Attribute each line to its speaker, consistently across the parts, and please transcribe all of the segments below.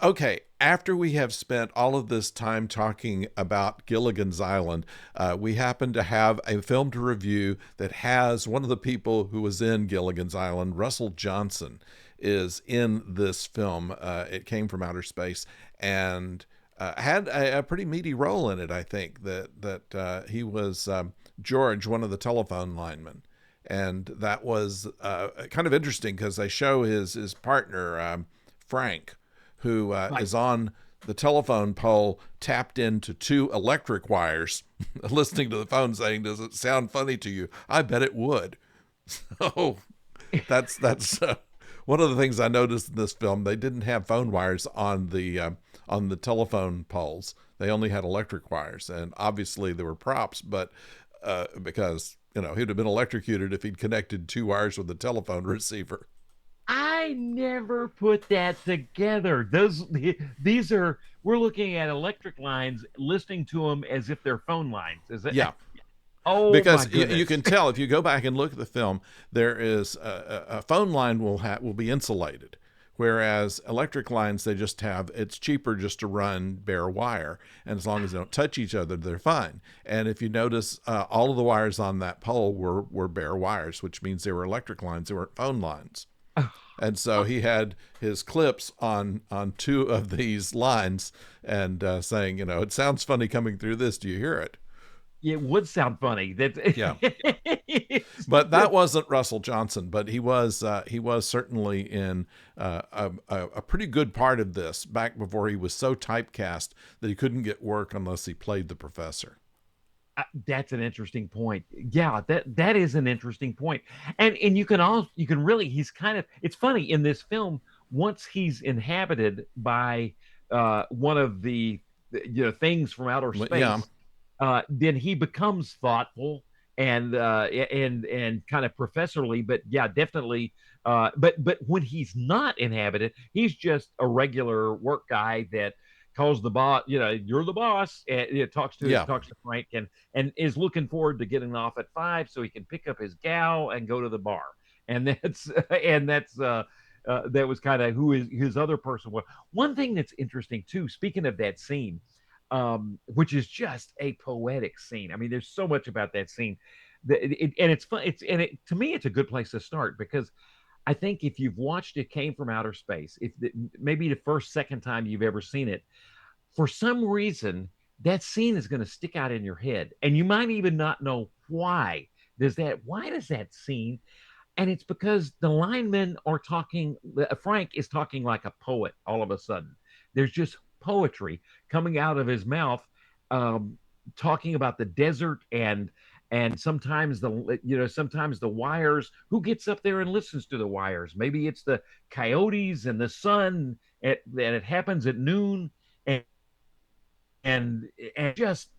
Speaker 1: Okay, after we have spent all of this time talking about Gilligan's Island, we happen to have a film to review that has one of the people who was in Gilligan's Island, Russell Johnson, is in this film. It came from outer space and had a pretty meaty role in it. I think that he was George, one of the telephone linemen, and that was kind of interesting because they show his partner Frank, who
Speaker 2: Right.
Speaker 1: is on the telephone pole tapped into two electric wires, listening to the phone saying, "Does it sound funny to you?" I bet it would. So that's one of the things I noticed in this film. They didn't have phone wires on the telephone poles. They only had electric wires, and obviously there were props, but because he'd have been electrocuted if he'd connected two wires with a telephone receiver.
Speaker 2: I never put that together. These are we're looking at electric lines, listening to them as if they're phone lines. Is it?
Speaker 1: Yeah,
Speaker 2: Oh my
Speaker 1: because you
Speaker 2: goodness.
Speaker 1: can tell if you go back and look at the film, there is a phone line will be insulated, whereas electric lines they just have it's cheaper just to run bare wire, and as long as they don't touch each other, they're fine. And if you notice, all of the wires on that pole were bare wires, which means they were electric lines, they weren't phone lines. And so he had his clips on two of these lines and saying, it sounds funny coming through this. Do you hear it?
Speaker 2: It would sound funny. That
Speaker 1: Yeah. But that wasn't Russell Johnson, but he was certainly in a pretty good part of this back before he was so typecast that he couldn't get work unless he played the professor.
Speaker 2: that's an interesting point. Yeah, that is an interesting point. And you can really he's kind of it's funny in this film once he's inhabited by one of the things from outer
Speaker 1: Yeah,
Speaker 2: space, then he becomes thoughtful and kind of professorly, but yeah, definitely. But when he's not inhabited, he's just a regular work guy that calls the boss. You're the boss, and
Speaker 1: yeah,
Speaker 2: talks to Frank, and is looking forward to getting off at 5 so he can pick up his gal and go to the bar. And that's and that's that was kind of who his other person was. One thing that's interesting too, speaking of that scene, which is just a poetic scene. I mean, there's so much about that scene. And it's fun. To me, it's a good place to start because I think if you've watched It Came from Outer Space, if maybe the first, second time you've ever seen it, for some reason, that scene is going to stick out in your head. And you might even not know why. Why does that scene? And it's because the linemen are talking, Frank is talking like a poet all of a sudden. There's just poetry coming out of his mouth, um, talking about the desert and sometimes the wires. Who gets up there and listens to the wires? Maybe it's the coyotes and the sun, and it happens at noon, and and and just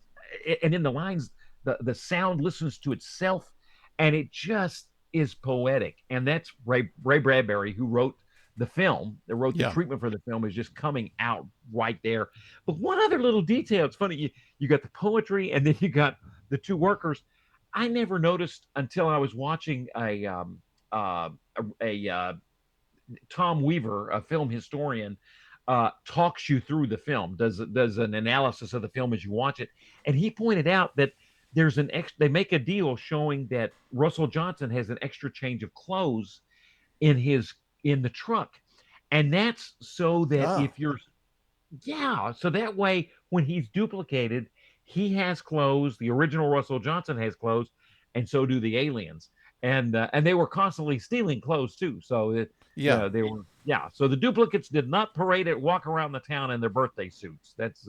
Speaker 2: and in the lines, the sound listens to itself, and it just is poetic. And that's Ray Bradbury, who wrote the film, that wrote the
Speaker 1: yeah.
Speaker 2: treatment for the film, is just coming out right there. But one other little detail, it's funny, you got the poetry, and then you got the two workers. I never noticed until I was watching a Tom Weaver, a film historian, talks you through the film, does an analysis of the film as you watch it, and he pointed out that they make a deal showing that Russell Johnson has an extra change of clothes in the truck, and that's so that
Speaker 1: Ah,
Speaker 2: if you're so that way when he's duplicated, he has clothes. The original Russell Johnson has clothes, and so do the aliens. And they were constantly stealing clothes too. So
Speaker 1: yeah.
Speaker 2: they were So the duplicates did not parade it, walk around the town in their birthday suits. That's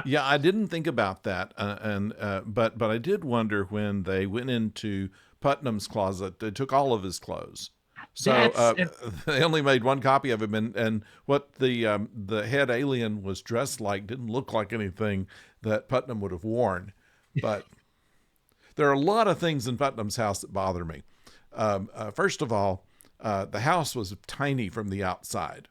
Speaker 1: Yeah, I didn't think about that, and but I did wonder when they went into Putnam's closet, they took all of his clothes. So
Speaker 2: that's
Speaker 1: they only made one copy of him, and what the head alien was dressed like didn't look like anything that Putnam would have worn. But there are a lot of things in Putnam's house that bother me. First of all, the house was tiny from the outside.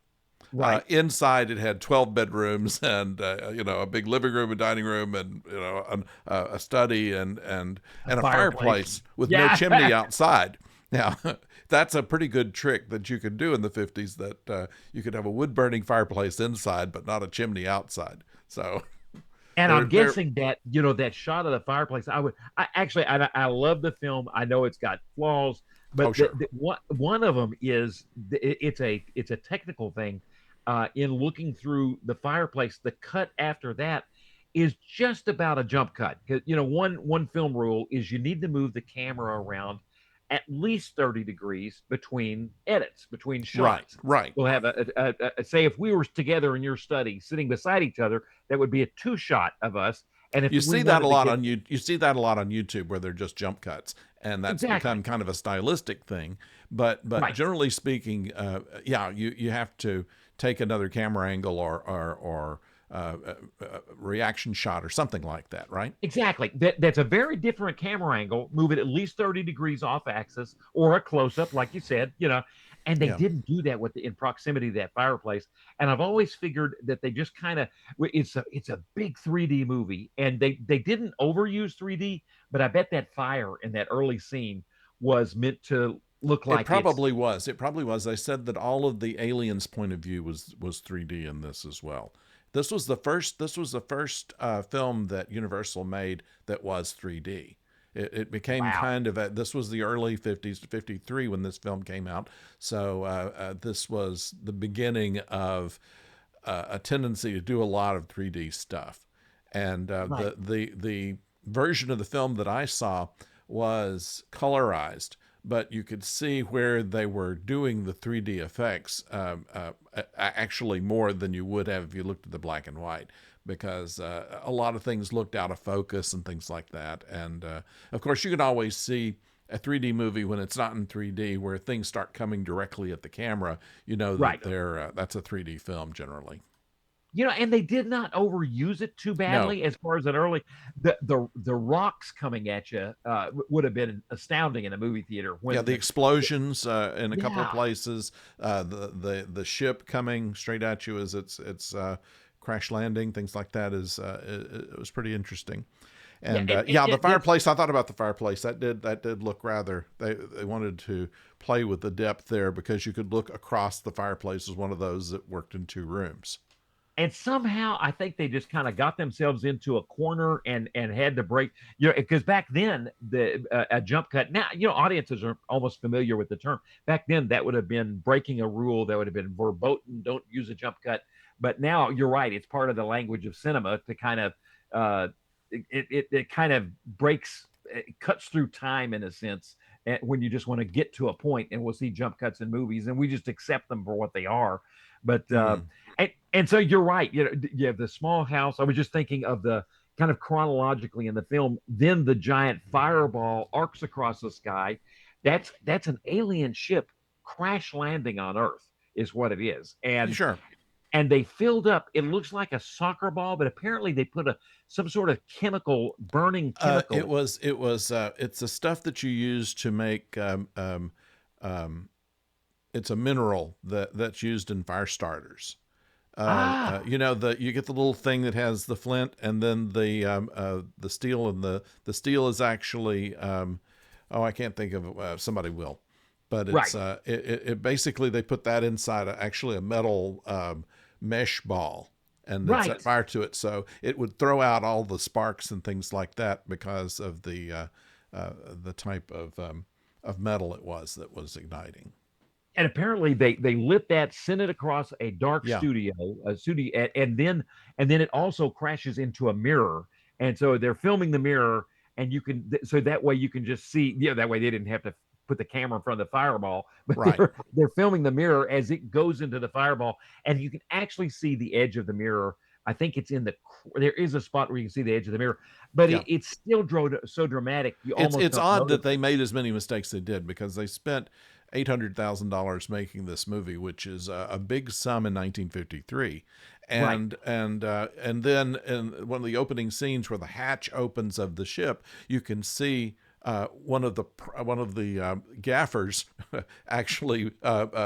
Speaker 2: right.
Speaker 1: Inside, it had 12 bedrooms and a big living room, a dining room, and a study and
Speaker 2: A
Speaker 1: a
Speaker 2: fireplace.
Speaker 1: fireplace with no
Speaker 2: Yeah.
Speaker 1: chimney outside. Now, that's a pretty good trick that you could do in the 50s, that you could have a wood burning fireplace inside, but not a chimney outside. So
Speaker 2: And I'm
Speaker 1: they're
Speaker 2: guessing that, that shot of the fireplace, I love the film. I know it's got flaws,
Speaker 1: oh,
Speaker 2: but
Speaker 1: sure.
Speaker 2: one of them is it's a technical thing. In looking through the fireplace, the cut after that is just about a jump cut. 'Cause, one film rule is you need to move the camera around at least 30 degrees between edits, between
Speaker 1: Right,
Speaker 2: shots.
Speaker 1: right.
Speaker 2: We'll have say if we were together in your study sitting beside each other, that would be a two shot of us. And if
Speaker 1: You
Speaker 2: we
Speaker 1: see that a
Speaker 2: wanted to
Speaker 1: lot
Speaker 2: get
Speaker 1: on you see that a lot on YouTube where they're just jump cuts, and that's become
Speaker 2: exactly
Speaker 1: kind of a stylistic thing. But
Speaker 2: right,
Speaker 1: generally speaking, yeah, you have to take another camera angle or reaction shot or something like that, right?
Speaker 2: exactly, that's a very different camera angle. Move it at least 30 degrees off axis or a close up, like you said, and they
Speaker 1: Yeah.
Speaker 2: didn't do that with in proximity to that fireplace. And I've always figured that they just kind of it's a big 3D movie, and they didn't overuse 3D, but I bet that fire in that early scene was meant to look
Speaker 1: It
Speaker 2: like it's
Speaker 1: probably was. It probably was. They said that all of the aliens' point of view was 3D in this as well. This was the first film that Universal made that was 3D. It became
Speaker 2: wow.
Speaker 1: kind of this was the early 50s to 53 when this film came out. So this was the beginning of a tendency to do a lot of 3D stuff. And
Speaker 2: Right.
Speaker 1: the version of the film that I saw was colorized, but you could see where they were doing the 3D effects actually more than you would have if you looked at the black and white, because a lot of things looked out of focus and things like that. And of course, you can always see a 3D movie when it's not in 3D, where things start coming directly at the camera. You know that
Speaker 2: Right.
Speaker 1: that's a 3D film generally.
Speaker 2: And they did not overuse it too
Speaker 1: No,
Speaker 2: badly as far as an early the rocks coming at you would have been astounding in a movie theater
Speaker 1: yeah,
Speaker 2: when
Speaker 1: the explosions in a couple of
Speaker 2: yeah,
Speaker 1: places, the ship coming straight at you as it's crash landing, things like that it was pretty interesting.
Speaker 2: yeah,
Speaker 1: And
Speaker 2: it
Speaker 1: yeah, the
Speaker 2: that's
Speaker 1: fireplace. I thought about the fireplace. That did look rather. They wanted to play with the depth there because you could look across the fireplace as one of those that worked in two rooms.
Speaker 2: and somehow I think they just kind of got themselves into a corner and had to break, because back then a jump cut. Now audiences are almost familiar with the term. Back then that would have been breaking a rule. That would have been verboten. Don't use a jump cut. But now you're right. It's part of the language of cinema to kind of uh, it kind of breaks, it cuts through time in a sense, when you just want to get to a point. And we'll see jump cuts in movies, and we just accept them for what they are. But
Speaker 1: Mm.
Speaker 2: and so you're right. You have the small house. I was just thinking of the kind of chronologically in the film. Then the giant fireball arcs across the sky. That's an alien ship crash landing on Earth, is what it is.
Speaker 1: Sure.
Speaker 2: And they filled up. It looks like a soccer ball, but apparently they put a some sort of chemical, burning
Speaker 1: It
Speaker 2: chemical.
Speaker 1: was it was it's the stuff that you use to make um, it's a mineral that's used in fire starters.
Speaker 2: Ah,
Speaker 1: You get the little thing that has the flint and then the steel, and the steel is actually oh, I can't think of somebody will, but
Speaker 2: right,
Speaker 1: it basically they put that inside actually a metal mesh ball, and then set
Speaker 2: right.
Speaker 1: fire to it, so it would throw out all the sparks and things like that because of the type of metal it was that was igniting.
Speaker 2: And apparently they lit that, sent it across a dark
Speaker 1: Yeah,
Speaker 2: studio, and then it also crashes into a mirror. And so they're filming the mirror, and so that way you can just see. That way they didn't have to put the camera in front of the fireball, but
Speaker 1: right.
Speaker 2: they're filming the mirror as it goes into the fireball, and you can actually see the edge of the mirror. I think it's there is a spot where you can see the edge of the mirror, but
Speaker 1: Yeah.
Speaker 2: it's still so dramatic you
Speaker 1: It's
Speaker 2: almost
Speaker 1: it's
Speaker 2: don't
Speaker 1: odd
Speaker 2: notice.
Speaker 1: that they made as many mistakes they did, because they spent $800,000 making this movie, which is a big sum in 1953.
Speaker 2: Right.
Speaker 1: And then in one of the opening scenes where the hatch opens of the ship, you can see one of the gaffers actually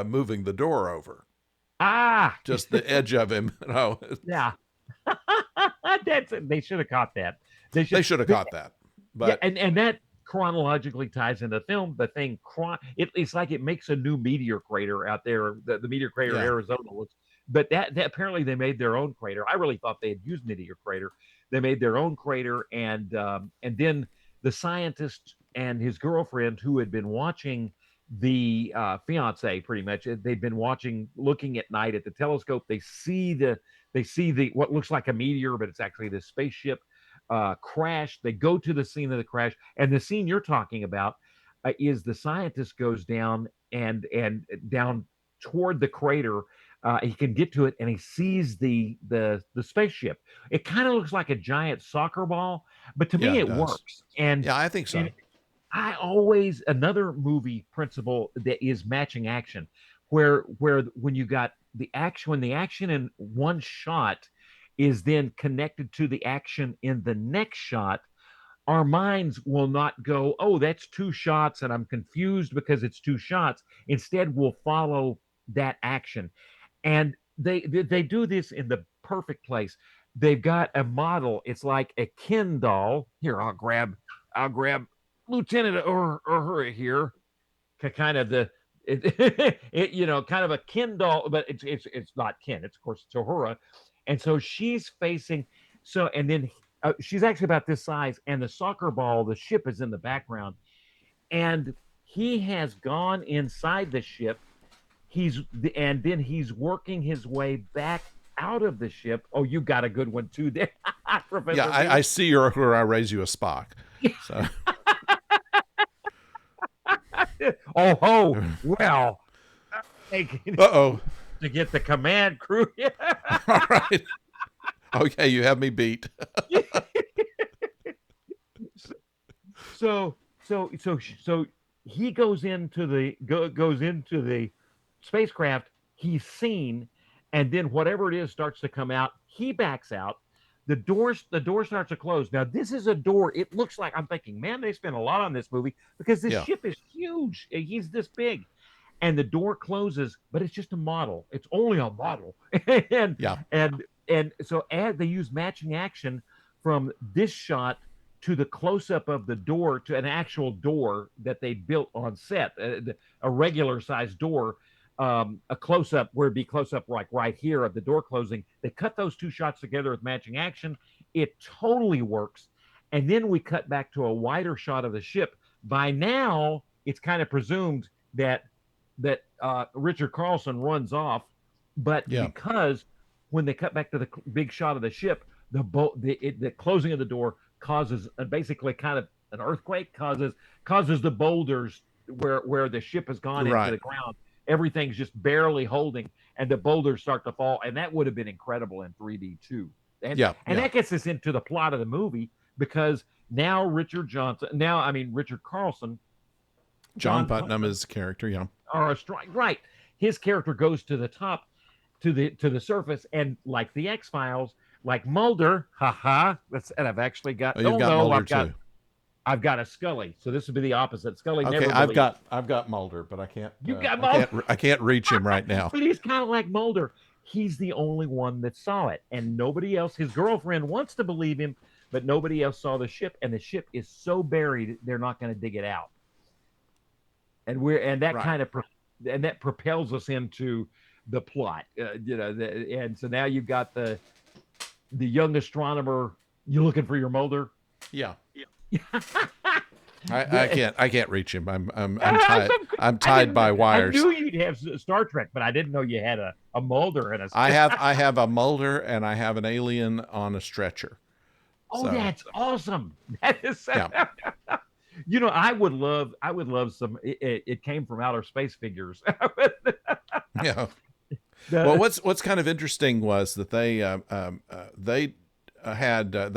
Speaker 1: moving the door over,
Speaker 2: Ah,
Speaker 1: just the edge of him.
Speaker 2: yeah. They should have caught that. They
Speaker 1: They
Speaker 2: should.
Speaker 1: should have caught that,
Speaker 2: Yeah,
Speaker 1: but
Speaker 2: and that chronologically ties into the film. The thing, it's like it makes a new meteor crater out there. The meteor crater
Speaker 1: Yeah.
Speaker 2: Arizona looks, but that apparently they made their own crater. I really thought they had used meteor crater. They made their own crater, and then the scientist and his girlfriend who had been watching the fiance pretty much they've been watching looking at night at the telescope. They see the what looks like a meteor, but it's actually this spaceship crash. They go to the scene of the crash, and the scene you're talking about is the scientist goes down and down toward the crater. He can get to it, and he sees the spaceship. It kind of looks like a giant soccer ball, but to
Speaker 1: Yeah,
Speaker 2: me,
Speaker 1: it
Speaker 2: it
Speaker 1: does.
Speaker 2: works. And
Speaker 1: Yeah, I think so.
Speaker 2: and I always another movie principle that is matching action, where when you got the action when the action in one shot is then connected to the action in the next shot, our minds will not go, oh, that's two shots, and I'm confused because it's two shots. Instead, we'll follow that action, and they do this in the perfect place. They've got a model. It's like a Ken doll. Here, I'll grab Lieutenant Uhura here, kind of the kind of a Ken doll, but it's not Ken. It's of course it's Uhura, and so she's facing. So and then she's actually about this size, and the soccer ball, the ship is in the background, and he has gone inside the ship. And then he's working his way back out of the ship. Oh, you got a good one too there,
Speaker 1: Yeah,
Speaker 2: Professor
Speaker 1: I
Speaker 2: B.
Speaker 1: see your where I raise you a Spock. So,
Speaker 2: Oh ho, well,
Speaker 1: uh-oh.
Speaker 2: to get the command crew.
Speaker 1: All right. Okay, you have me beat.
Speaker 2: So he goes into the spacecraft. He's seen, and then whatever it is starts to come out. He backs out. The door starts to close. Now this is a door. It looks like I'm thinking, man, they spent a lot on this movie because this
Speaker 1: Yeah.
Speaker 2: ship is huge. He's this big, and the door closes, but it's just a model. It's only a model, and
Speaker 1: Yeah.
Speaker 2: and so as they use matching action from this shot to the close up of the door to an actual door that they built on set, a regular sized door, a close up where it'd be close up like right here of the door closing. They cut those two shots together with matching action. It totally works. And then we cut back to a wider shot of the ship. By now, it's kind of presumed that Richard Carlson runs off, but
Speaker 1: Yeah.
Speaker 2: because when they cut back to the big shot of the ship, the closing of the door causes basically kind of an earthquake, causes the boulders where the ship has gone into
Speaker 1: Right.
Speaker 2: the ground. Everything's just barely holding, and the boulders start to fall, and that would have been incredible in 3D too. And
Speaker 1: Yeah.
Speaker 2: and
Speaker 1: Yeah.
Speaker 2: that gets us into the plot of the movie because now I mean Richard Carlson,
Speaker 1: John
Speaker 2: John
Speaker 1: Putnam is the character. Yeah.
Speaker 2: are a strike right. His character goes to the top, to the surface, and like the X Files, like Mulder, haha. And I've actually got.
Speaker 1: Oh, you've
Speaker 2: Oh
Speaker 1: got
Speaker 2: no,
Speaker 1: Mulder
Speaker 2: I've got
Speaker 1: too.
Speaker 2: I've got a Scully. So this would be the opposite. Scully
Speaker 1: Okay,
Speaker 2: never
Speaker 1: I've
Speaker 2: believes.
Speaker 1: got Mulder, but I can't.
Speaker 2: You got Mulder,
Speaker 1: I can't reach him right now.
Speaker 2: but he's kind of like Mulder. He's the only one that saw it, and nobody else. His girlfriend wants to believe him, but nobody else saw the ship, and the ship is so buried they're not going to dig it out. And that
Speaker 1: Right.
Speaker 2: kind of and that propels us into the plot, and so now you've got the young astronomer. You looking for your Mulder?
Speaker 1: Yeah.
Speaker 2: The-
Speaker 1: I can't reach him. I'm
Speaker 2: I-
Speaker 1: tied. I'm
Speaker 2: I
Speaker 1: tied
Speaker 2: didn't-
Speaker 1: by
Speaker 2: I
Speaker 1: wires.
Speaker 2: knew you'd have Star Trek, but I didn't know you had a Mulder and a.
Speaker 1: I have a Mulder and I have an alien on a stretcher.
Speaker 2: Oh,
Speaker 1: So,
Speaker 2: that's awesome! That is.
Speaker 1: Yeah.
Speaker 2: I would love some. It came from outer space figures.
Speaker 1: yeah.
Speaker 2: The-
Speaker 1: Well, what's kind of interesting was that they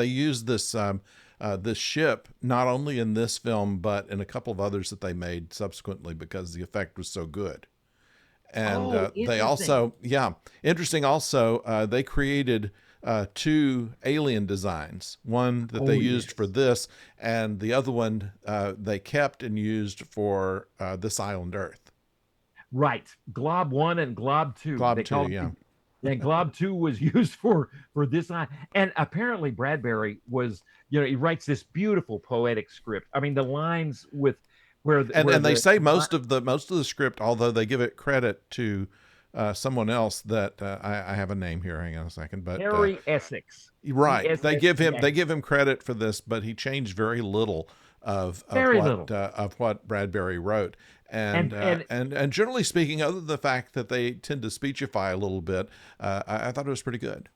Speaker 1: used this ship not only in this film but in a couple of others that they made subsequently because the effect was so good. And
Speaker 2: Oh,
Speaker 1: they
Speaker 2: interesting.
Speaker 1: also, yeah, interesting. Also, they created two alien designs. One that they
Speaker 2: Oh,
Speaker 1: used
Speaker 2: yes.
Speaker 1: for this, and the other one they kept and used for this island Earth.
Speaker 2: Right. Glob 1 and Glob 2.
Speaker 1: Glob
Speaker 2: They
Speaker 1: 2,
Speaker 2: call
Speaker 1: yeah.
Speaker 2: And Glob 2 was used for this line. And apparently Bradbury was, he writes this beautiful poetic script. I mean, the lines with where
Speaker 1: And they
Speaker 2: the
Speaker 1: say most of the script, although they give it credit to someone else that I have a name here. Hang on a second, but
Speaker 2: Harry Essex,
Speaker 1: right, they
Speaker 2: ESSEX,
Speaker 1: give him credit for this, but he changed very little
Speaker 2: very little.
Speaker 1: of what Bradbury wrote.
Speaker 2: And
Speaker 1: And generally speaking, other than the fact that they tend to speechify a little bit, I thought it was pretty good.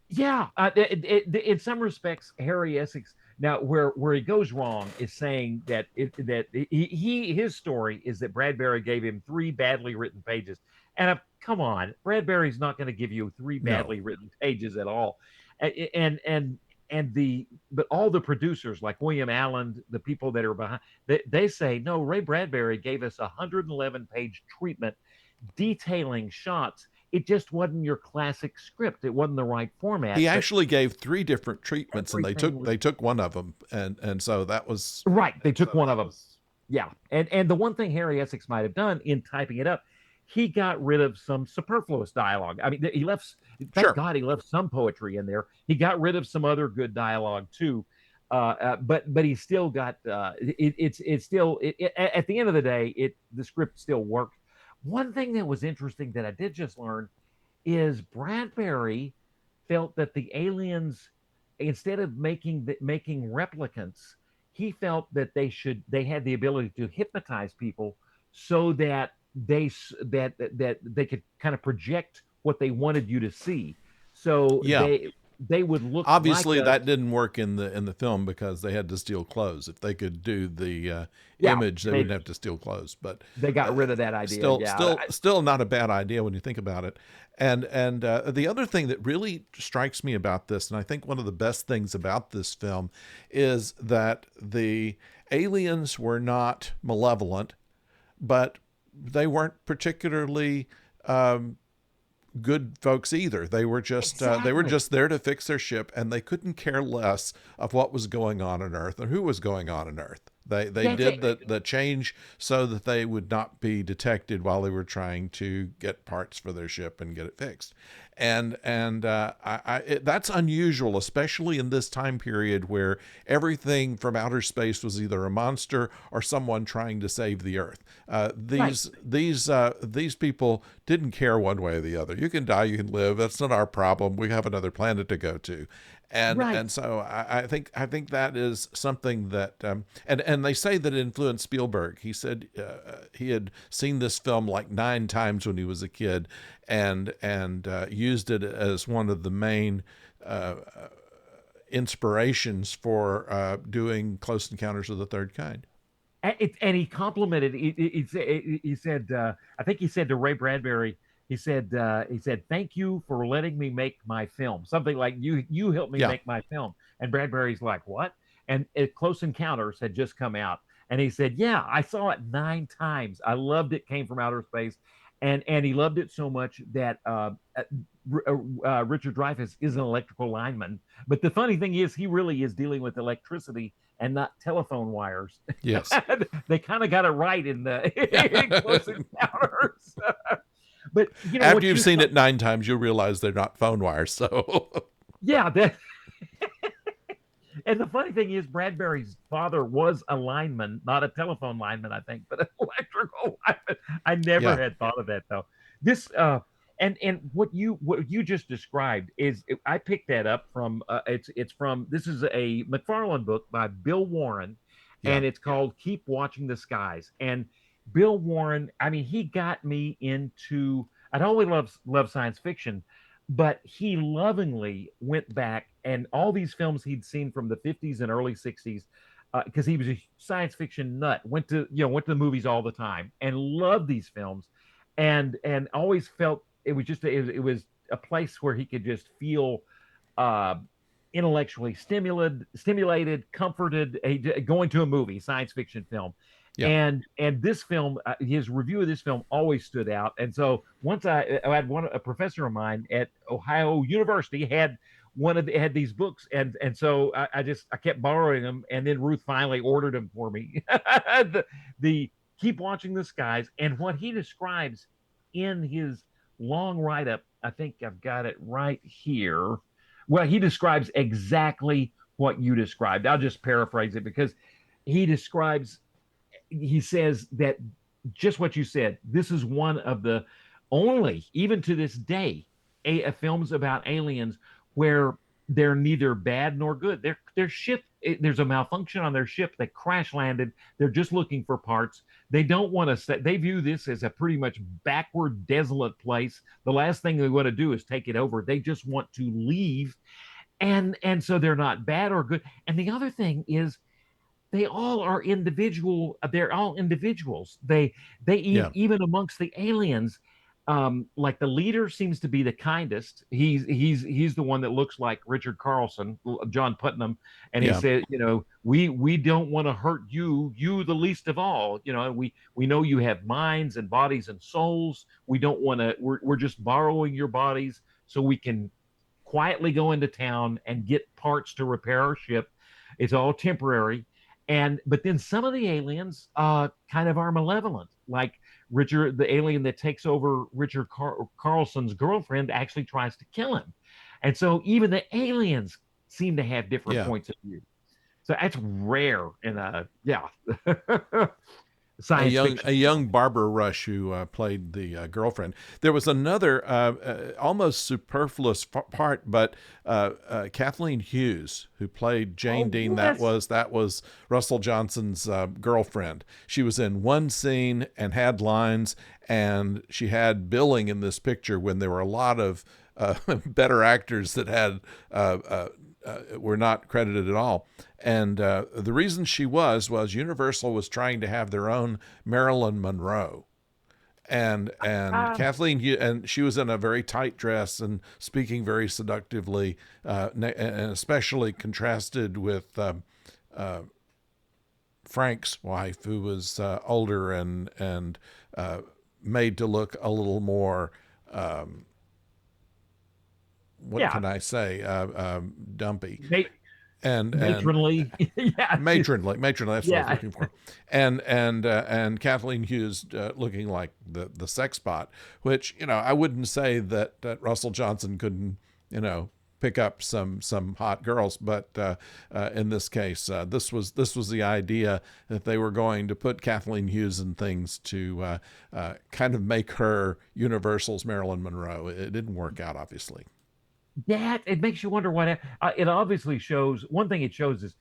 Speaker 2: yeah, in some respects, Harry Essex. Now, where he goes wrong is saying that his story is that Bradbury gave him three badly written pages, and come on, Bradbury's not going to give you three
Speaker 1: No,
Speaker 2: badly written pages at all, and the but all the producers like William Allen, the people that are behind, they say no. Ray Bradbury gave us a 111-page treatment detailing shots. It just wasn't your classic script. It wasn't the right format.
Speaker 1: he
Speaker 2: But
Speaker 1: actually gave three different treatments, and
Speaker 2: everything was
Speaker 1: they took one of them, and so that was
Speaker 2: right. They took one of them. Yeah, and the one thing Harry Essex might have done in typing it up, he got rid of some superfluous dialogue. I mean, he left. Thank
Speaker 1: sure.
Speaker 2: God he left some poetry in there. He got rid of some other good dialogue too. But he still got it's still at the end of the day the script still worked. One thing that was interesting that I did just learn is Bradbury felt that the aliens, instead of making replicants, he felt that they had the ability to hypnotize people so that they could kind of project what they wanted you to see. So
Speaker 1: Yeah.
Speaker 2: they would look like
Speaker 1: Obviously,
Speaker 2: us.
Speaker 1: that didn't work in the film because they had to steal clothes. If they could do the
Speaker 2: Yeah,
Speaker 1: image, they
Speaker 2: they
Speaker 1: wouldn't have to steal clothes. But
Speaker 2: they got rid of that idea.
Speaker 1: still,
Speaker 2: Yeah,
Speaker 1: still not a bad idea when you think about it. And the other thing that really strikes me about this, and I think one of the best things about this film, is that the aliens were not malevolent, but they weren't particularly good folks either. They were
Speaker 2: exactly.
Speaker 1: just there to fix their ship, and they couldn't care less of what was going on Earth or who was going on Earth. They
Speaker 2: That's
Speaker 1: did
Speaker 2: it.
Speaker 1: the change so that they would not be detected while they were trying to get parts for their ship and get it fixed. That's unusual, especially in this time period where everything from outer space was either a monster or someone trying to save the Earth.
Speaker 2: Right.
Speaker 1: These people didn't care one way or the other. You can die, you can live. That's not our problem. We have another planet to go to.
Speaker 2: Right.
Speaker 1: And so I think that is something that and they say that it influenced Spielberg. He said he had seen this film like 9 times when he was a kid, and used it as one of the main inspirations for doing Close Encounters of the Third Kind.
Speaker 2: And he complimented. He said, I think he said to Ray Bradbury, he said, "Thank you for letting me make my film." Something like you helped me
Speaker 1: Yeah,
Speaker 2: make my film. And Bradbury's like, "What?" And Close Encounters had just come out, and he said, "Yeah, I saw it 9 times. I loved it. Came from outer space." And he loved it so much that Richard Dreyfuss is an electrical lineman. But the funny thing is, he really is dealing with electricity and not telephone wires.
Speaker 1: yes.
Speaker 2: They kind of got it right in the in Close Encounters. But
Speaker 1: After
Speaker 2: what
Speaker 1: you've
Speaker 2: you
Speaker 1: seen it 9 times, you'll realize they're not phone wires. So
Speaker 2: yeah, and the funny thing is Bradbury's father was a lineman, not a telephone lineman, I think, but an electrical lineman. I never
Speaker 1: yeah,
Speaker 2: had thought of that though. This and what you just described is I picked that up from it's from this is a McFarlane book by Bill Warren,
Speaker 1: yeah,
Speaker 2: and it's called Keep Watching the Skies. And Bill Warren, I mean, he got me into. I'd always loved science fiction, but he lovingly went back and all these films he'd seen from the 50s and early 60s because he was a science fiction nut, went to the movies all the time and loved these films, and always felt it was just it was a place where he could just feel uh intellectually stimulated, comforted, going to a movie, science fiction film.
Speaker 1: yeah.
Speaker 2: And this film, his review of this film always stood out. And so once I had a professor of mine at Ohio University had these books, and so I kept borrowing them, and then Ruth finally ordered them for me. The Keep Watching the Skies, and what he describes in his long write up I think I've got it right here. Well, he describes exactly what you described. I'll just paraphrase it because he describes, he says that just what you said. This is one of the only, even to this day, films about aliens where they're neither bad nor good. Their ship, there's a malfunction on their ship. They crash landed. They're just looking for parts. They don't want to. They view this as a pretty much backward, desolate place. The last thing they want to do is take it over. They just want to leave, and so they're not bad or good. And the other thing is they all are individual. They're all individuals.
Speaker 1: Yeah.
Speaker 2: Even amongst the aliens, like the leader seems to be the kindest. He's the one that looks like Richard Carlson, John Putnam, and he
Speaker 1: Yeah.
Speaker 2: said, we don't want to hurt you, the least of all. We know you have minds and bodies and souls. We don't want to. We're just borrowing your bodies so we can quietly go into town and get parts to repair our ship. It's all temporary. But then some of the aliens kind of are malevolent, like Richard, the alien that takes over Richard Carlson's girlfriend, actually tries to kill him. And so even the aliens seem to have different
Speaker 1: Yeah.
Speaker 2: points of view. So that's rare in
Speaker 1: A
Speaker 2: science
Speaker 1: young
Speaker 2: fiction.
Speaker 1: a young Barbara Rush who played the girlfriend. There was another almost superfluous part, but Kathleen Hughes, who played Jane
Speaker 2: Oh
Speaker 1: Dean,
Speaker 2: yes.
Speaker 1: that was Russell Johnson's girlfriend. She was in one scene and had lines, and she had billing in this picture when there were a lot of better actors that had were not credited at all. And the reason she was Universal was trying to have their own Marilyn Monroe, and
Speaker 2: Ah,
Speaker 1: Kathleen and she was in a very tight dress and speaking very seductively, and especially contrasted with Frank's wife, who was older and made to look a little more. What
Speaker 2: yeah.
Speaker 1: can I say? Dumpy.
Speaker 2: Ma-
Speaker 1: And
Speaker 2: Matronly. Yeah.
Speaker 1: matronly. That's what I was
Speaker 2: Yeah.
Speaker 1: looking for. And Kathleen Hughes looking like the sex bot, which I wouldn't say that Russell Johnson couldn't pick up some hot girls, but in this case, this was the idea that they were going to put Kathleen Hughes in things to kind of make her Universal's Marilyn Monroe. It didn't work out, obviously.
Speaker 2: That it makes you wonder what it obviously shows. One thing it shows is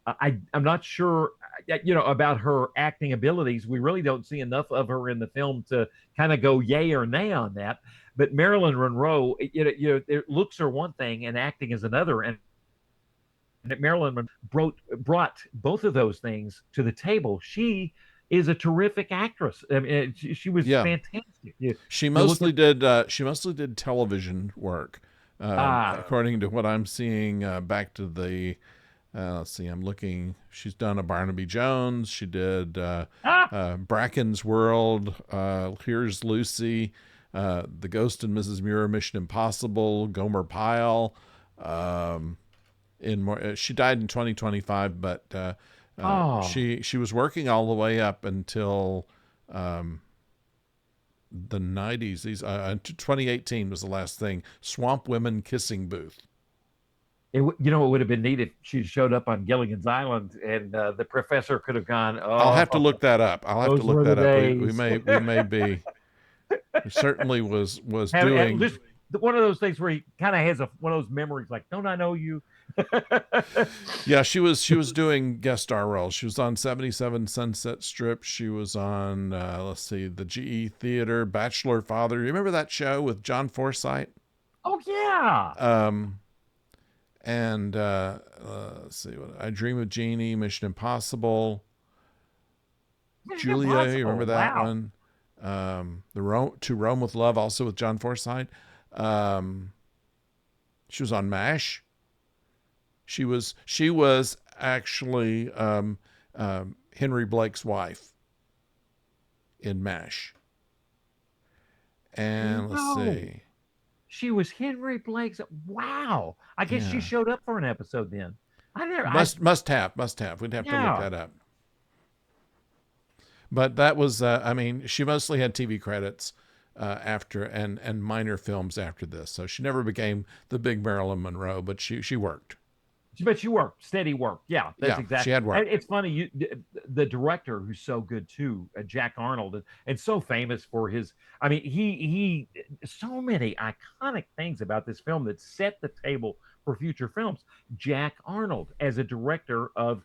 Speaker 2: I'm not sure about her acting abilities. We really don't see enough of her in the film to kind of go yay or nay on that. But Marilyn Monroe, looks are one thing and acting is another. And Marilyn brought both of those things to the table. She is a terrific actress. I mean, she was
Speaker 1: Yeah.
Speaker 2: fantastic.
Speaker 1: She
Speaker 2: You look
Speaker 1: mostly
Speaker 2: at
Speaker 1: did television work,
Speaker 2: ah
Speaker 1: according to what I'm seeing. Back to the let's see, I'm looking. She's done a Barnaby Jones. She did
Speaker 2: ah
Speaker 1: Bracken's World. Here's Lucy, The Ghost and Mrs. Muir, Mission Impossible, Gomer Pyle. Um, in more, she died in 2025, but
Speaker 2: oh
Speaker 1: she was working all the way up until. Um, the 90s. 2018 was the last thing. Swamp Women Kissing Booth.
Speaker 2: it would have been neat if she showed up on Gilligan's Island and the professor could have gone,
Speaker 1: I'll
Speaker 2: oh,
Speaker 1: have to look that up.
Speaker 2: those were the
Speaker 1: We
Speaker 2: days.
Speaker 1: may be. It certainly was
Speaker 2: And
Speaker 1: doing.
Speaker 2: just one of those things where he kind of has one of those memories like, don't I know you?
Speaker 1: Yeah, she was doing guest star roles. She was on 77 Sunset Strip. She was on let's see, the GE Theater, Bachelor Father. You remember that show with John Forsythe?
Speaker 2: Oh, yeah.
Speaker 1: Um, and let's see, what I Dream of Jeannie, Mission Impossible,
Speaker 2: Mission
Speaker 1: Julia. You remember
Speaker 2: Impossible.
Speaker 1: that
Speaker 2: Wow.
Speaker 1: one? The To Rome with Love, also with John Forsythe. Um, she was on MASH. She was actually Henry Blake's wife in MASH. And let's
Speaker 2: No.
Speaker 1: see.
Speaker 2: She was Henry Blake's. Wow. I guess she
Speaker 1: Yeah.
Speaker 2: showed up for an episode then.
Speaker 1: Must have. We'd have to look
Speaker 2: Yeah.
Speaker 1: that up. But that was, I mean, she mostly had TV credits. after and minor films after this. So she never became the big Marilyn Monroe, but she worked.
Speaker 2: But you work, steady work. Yeah, that's
Speaker 1: Yeah, she
Speaker 2: exactly.
Speaker 1: had work.
Speaker 2: It's funny. The director who's so good too, Jack Arnold, and so famous for his. I mean, he so many iconic things about this film that set the table for future films. Jack Arnold as a director of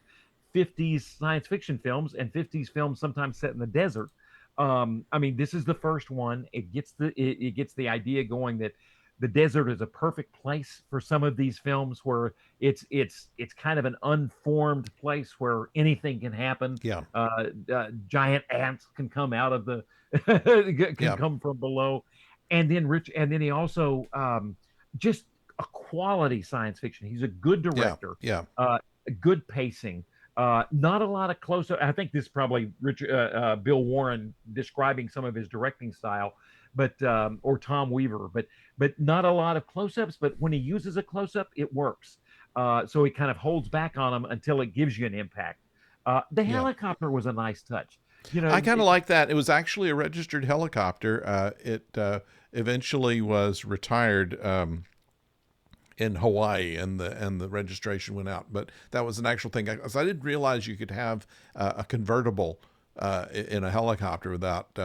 Speaker 2: 50s science fiction films and 50s films sometimes set in the desert. I mean, this is the first one. It gets the idea going that the desert is a perfect place for some of these films where it's kind of an unformed place where anything can happen.
Speaker 1: Yeah,
Speaker 2: Giant ants can come out of the can
Speaker 1: yeah,
Speaker 2: come from below, and then he also just a quality science fiction. He's a good
Speaker 1: yeah,
Speaker 2: director,
Speaker 1: yeah,
Speaker 2: good pacing. Not a lot of close up. I think this is probably Bill Warren describing some of his directing style, but or Tom Weaver, but not a lot of close ups. But when he uses a close up, it works. So he kind of holds back on them until it gives you an impact. The
Speaker 1: yeah.
Speaker 2: helicopter was a nice touch. You
Speaker 1: I
Speaker 2: know,
Speaker 1: kind of like that. It was actually a registered helicopter. It eventually was retired in Hawaii, and the registration went out. But that was an actual thing. I didn't realize you could have a convertible in a helicopter without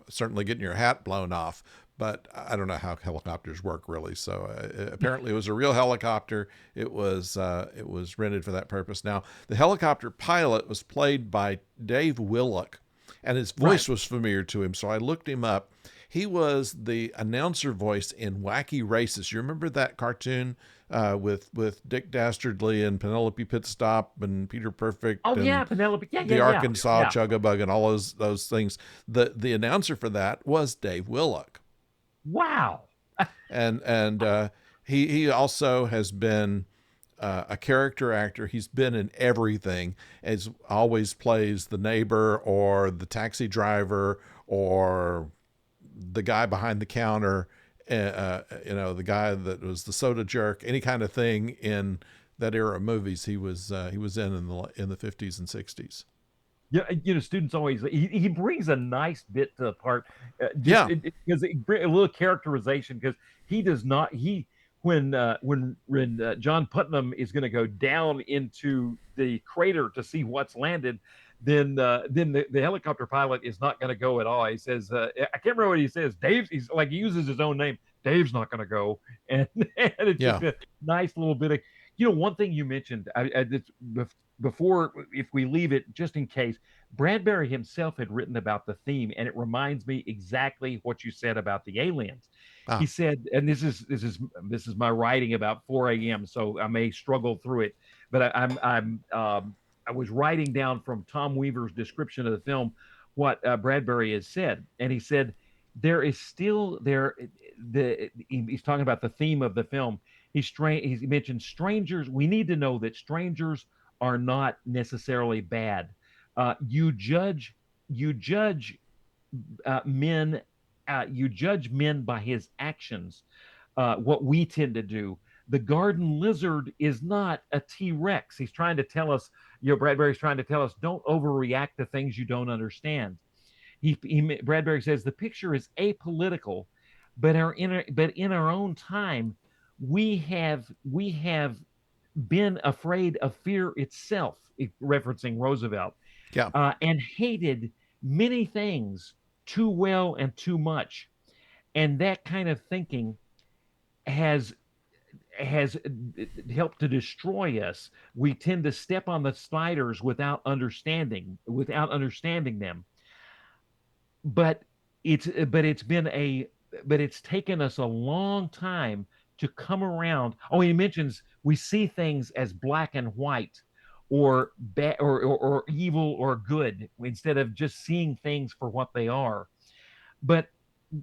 Speaker 1: certainly getting your hat blown off. But I don't know how helicopters work really. So apparently it was a real helicopter. It was rented for that purpose. Now the helicopter pilot was played by Dave Willock, and his
Speaker 2: right.
Speaker 1: voice was familiar to him. So I looked him up. He was the announcer voice in Wacky Races. You remember that cartoon with Dick Dastardly and Penelope Pitstop and Peter Perfect
Speaker 2: Oh
Speaker 1: and
Speaker 2: yeah, Penelope. Yeah, yeah,
Speaker 1: the
Speaker 2: yeah,
Speaker 1: Arkansas
Speaker 2: yeah.
Speaker 1: Chugabug and all those things. The announcer for that was Dave Willock,
Speaker 2: Wow.
Speaker 1: and he also has been a character actor. He's been in everything. As always plays the neighbor or the taxi driver or the guy behind the counter, the guy that was the soda jerk, any kind of thing in that era of movies he was in the 50s and 60s.
Speaker 2: Yeah, students always he brings a nice bit to the part, just
Speaker 1: Yeah,
Speaker 2: because a little characterization because he does not he when John Putnam is going to go down into the crater to see what's landed, then the helicopter pilot is not going to go at all. He says, I can't remember what he says. He's like he uses his own name. Dave's not going to go, and and it's just
Speaker 1: yeah,
Speaker 2: a nice little bit of one thing you mentioned. Before, if we leave it just in case, Bradbury himself had written about the theme, and it reminds me exactly what you said about the aliens. He
Speaker 1: ah,
Speaker 2: said, and this is my writing about 4 a.m., so I may struggle through it, but I was writing down from Tom Weaver's description of the film what Bradbury has said, and he said there is still there he's talking about the theme of the film. He mentioned strangers. We need to know that strangers are not necessarily bad. You judge men by his actions. What we tend to do. The garden lizard is not a T-Rex. He's trying to tell us, Bradbury's trying to tell us, don't overreact to things you don't understand. Bradbury says the picture is apolitical, but in our own time, we have been afraid of fear itself, referencing Roosevelt,
Speaker 1: yeah,
Speaker 2: and hated many things too well and too much. And that kind of thinking has has helped to destroy us. We tend to step on the spiders without understanding them. But it's taken us a long time to come around. Oh, he mentions we see things as black and white, or bad, or evil or good, instead of just seeing things for what they are. But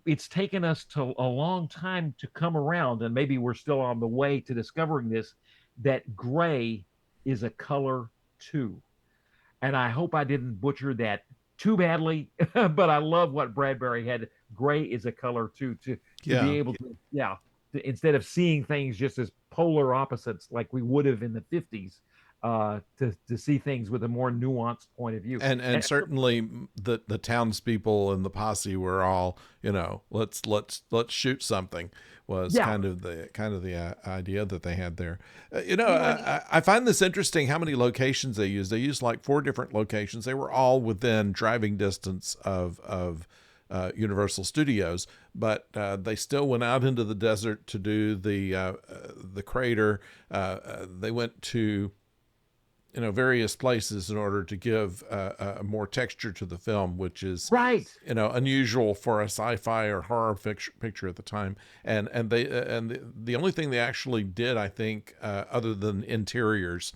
Speaker 2: it's taken us to a long time to come around, and maybe we're still on the way to discovering this, that gray is a color too. And I hope I didn't butcher that too badly, but I love what Bradbury had. Gray is a color too, to be
Speaker 1: yeah,
Speaker 2: able to, yeah, instead of seeing things just as polar opposites like we would have in the 50s, to see things with a more nuanced point of view.
Speaker 1: And certainly the townspeople and the posse were all, let's shoot something, was
Speaker 2: yeah,
Speaker 1: kind of the idea that they had there.
Speaker 2: and
Speaker 1: I find this interesting how many locations they used. They used like 4 different locations. They were all within driving distance of Universal Studios, but they still went out into the desert to do the crater. They went to various places in order to give more texture to the film, which is
Speaker 2: right.
Speaker 1: unusual for a sci-fi or horror picture at the time. And the only thing they actually did, I think, other than interiors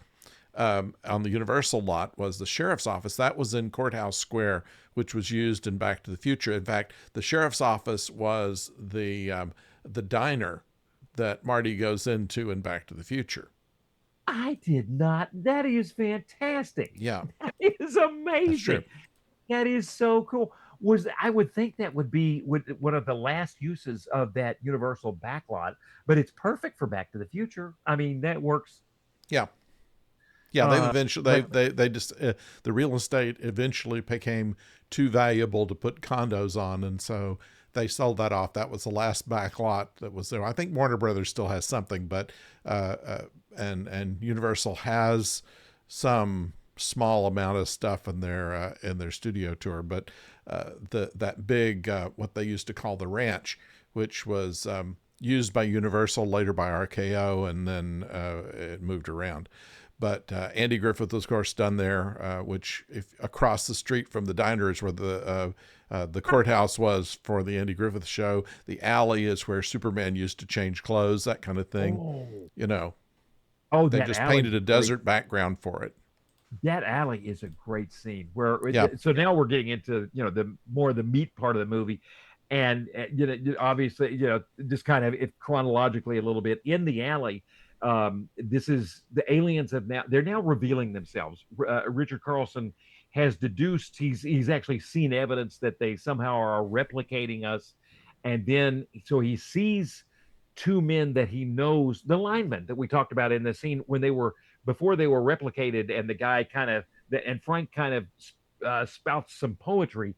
Speaker 1: on the Universal lot, was the sheriff's office. That was in Courthouse Square, which was used in Back to the Future. In fact, the sheriff's office was the diner that Marty goes into in Back to the Future.
Speaker 2: I did not. That is fantastic.
Speaker 1: Yeah,
Speaker 2: That is
Speaker 1: that's true.
Speaker 2: amazing. That is so cool. I would think that would be one of the last uses of that Universal backlot, but it's perfect for Back to the Future. I mean, that works.
Speaker 1: Yeah. Yeah, they've eventually
Speaker 2: But
Speaker 1: they just the real estate eventually became too valuable to put condos on, and so they sold that off. That was the last back lot that was there. I think Warner Brothers still has something, but and Universal has some small amount of stuff in their studio tour, but that big what they used to call the ranch, which was used by Universal, later by RKO, and then it moved around. But Andy Griffith was, of course, done there, which if across the street from the diner is where the courthouse was for the Andy Griffith show. The alley is where Superman used to change clothes, that kind of thing.
Speaker 2: oh,
Speaker 1: You know,
Speaker 2: oh,
Speaker 1: they
Speaker 2: that
Speaker 1: just
Speaker 2: alley
Speaker 1: painted
Speaker 2: is
Speaker 1: a
Speaker 2: great.
Speaker 1: desert background for it.
Speaker 2: That alley is a great scene where
Speaker 1: Yeah,
Speaker 2: so now we're getting into the more the meat part of the movie, and obviously just kind of if chronologically a little bit in the alley. This is the aliens have now they're now revealing themselves. Richard Carlson has deduced he's actually seen evidence that they somehow are replicating us, and then so he sees 2 men that he knows, the linemen that we talked about in the scene when they were before they were replicated, and the guy kind of and Frank kind of spouts some poetry.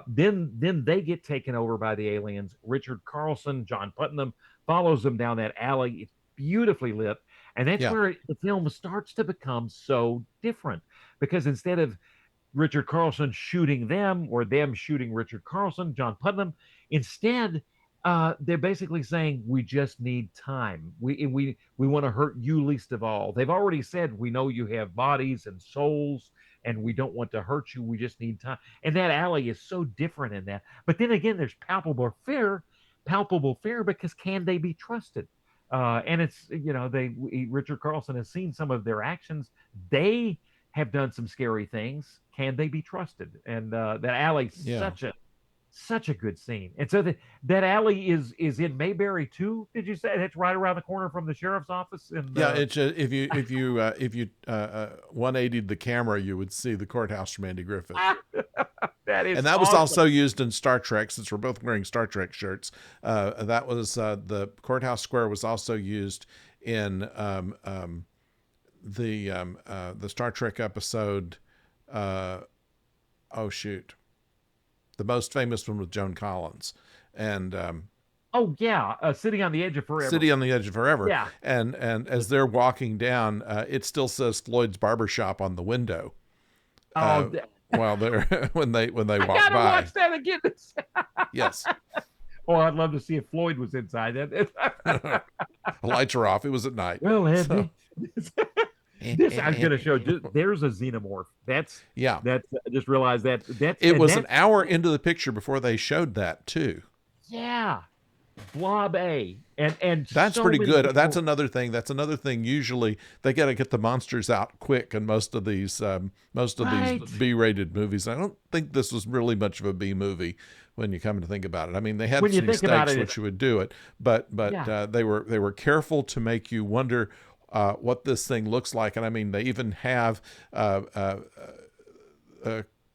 Speaker 2: Then they get taken over by the aliens. Richard Carlson, John Putnam follows them down that alley. It's beautifully lit, and that's
Speaker 1: yeah,
Speaker 2: where the film starts to become so different because instead of Richard Carlson shooting them or them shooting Richard Carlson, John Putnam. Instead, they're basically saying we just need time. We want to hurt you least of all. They've already said we know you have bodies and souls, and we don't want to hurt you. We just need time. And that alley is so different in that. But then again, there's palpable fear because can they be trusted? And it's Richard Carlson has seen some of their actions. They have done some scary things. Can they be trusted? And that alley
Speaker 1: yeah.
Speaker 2: such a good scene. And so that alley is in Mayberry too. Did you say that's right around the corner from the sheriff's office? And
Speaker 1: Yeah, it's if you 180'd the camera, you would see the courthouse from Andy Griffith.
Speaker 2: that is
Speaker 1: And that was
Speaker 2: awesome.
Speaker 1: also used in Star Trek, since we're both wearing Star Trek shirts. That was the courthouse square was also used in the Star Trek episode. Oh shoot, the most famous one with Joan Collins, and
Speaker 2: Oh yeah, sitting on the edge of forever.
Speaker 1: City on the Edge of Forever.
Speaker 2: Yeah.
Speaker 1: And as they're walking down, it still says Floyd's Barbershop on the window.
Speaker 2: Oh,
Speaker 1: Uh, while they're when they
Speaker 2: I
Speaker 1: walk
Speaker 2: gotta
Speaker 1: by.
Speaker 2: watch that again.
Speaker 1: Yes.
Speaker 2: Oh, I'd love to see if Floyd was inside that.
Speaker 1: The lights are off. It was at night.
Speaker 2: Well,
Speaker 1: So
Speaker 2: this I was going to show. There's a xenomorph.
Speaker 1: yeah.
Speaker 2: I just realized that's
Speaker 1: It
Speaker 2: and
Speaker 1: was an
Speaker 2: that's
Speaker 1: hour into the picture before they showed that too.
Speaker 2: yeah, Blob A, and
Speaker 1: That's
Speaker 2: so
Speaker 1: pretty
Speaker 2: many
Speaker 1: good. That's
Speaker 2: people.
Speaker 1: another thing. That's another thing. Usually, they got to get the monsters out quick in most of these
Speaker 2: Right.
Speaker 1: B-rated movies. I don't think this was really much of a B movie when you come to think about it. I mean, they had
Speaker 2: When you
Speaker 1: some
Speaker 2: think about
Speaker 1: mistakes
Speaker 2: it,
Speaker 1: which would do it, but
Speaker 2: yeah,
Speaker 1: they were careful to make you wonder what this thing looks like. And I mean, they even have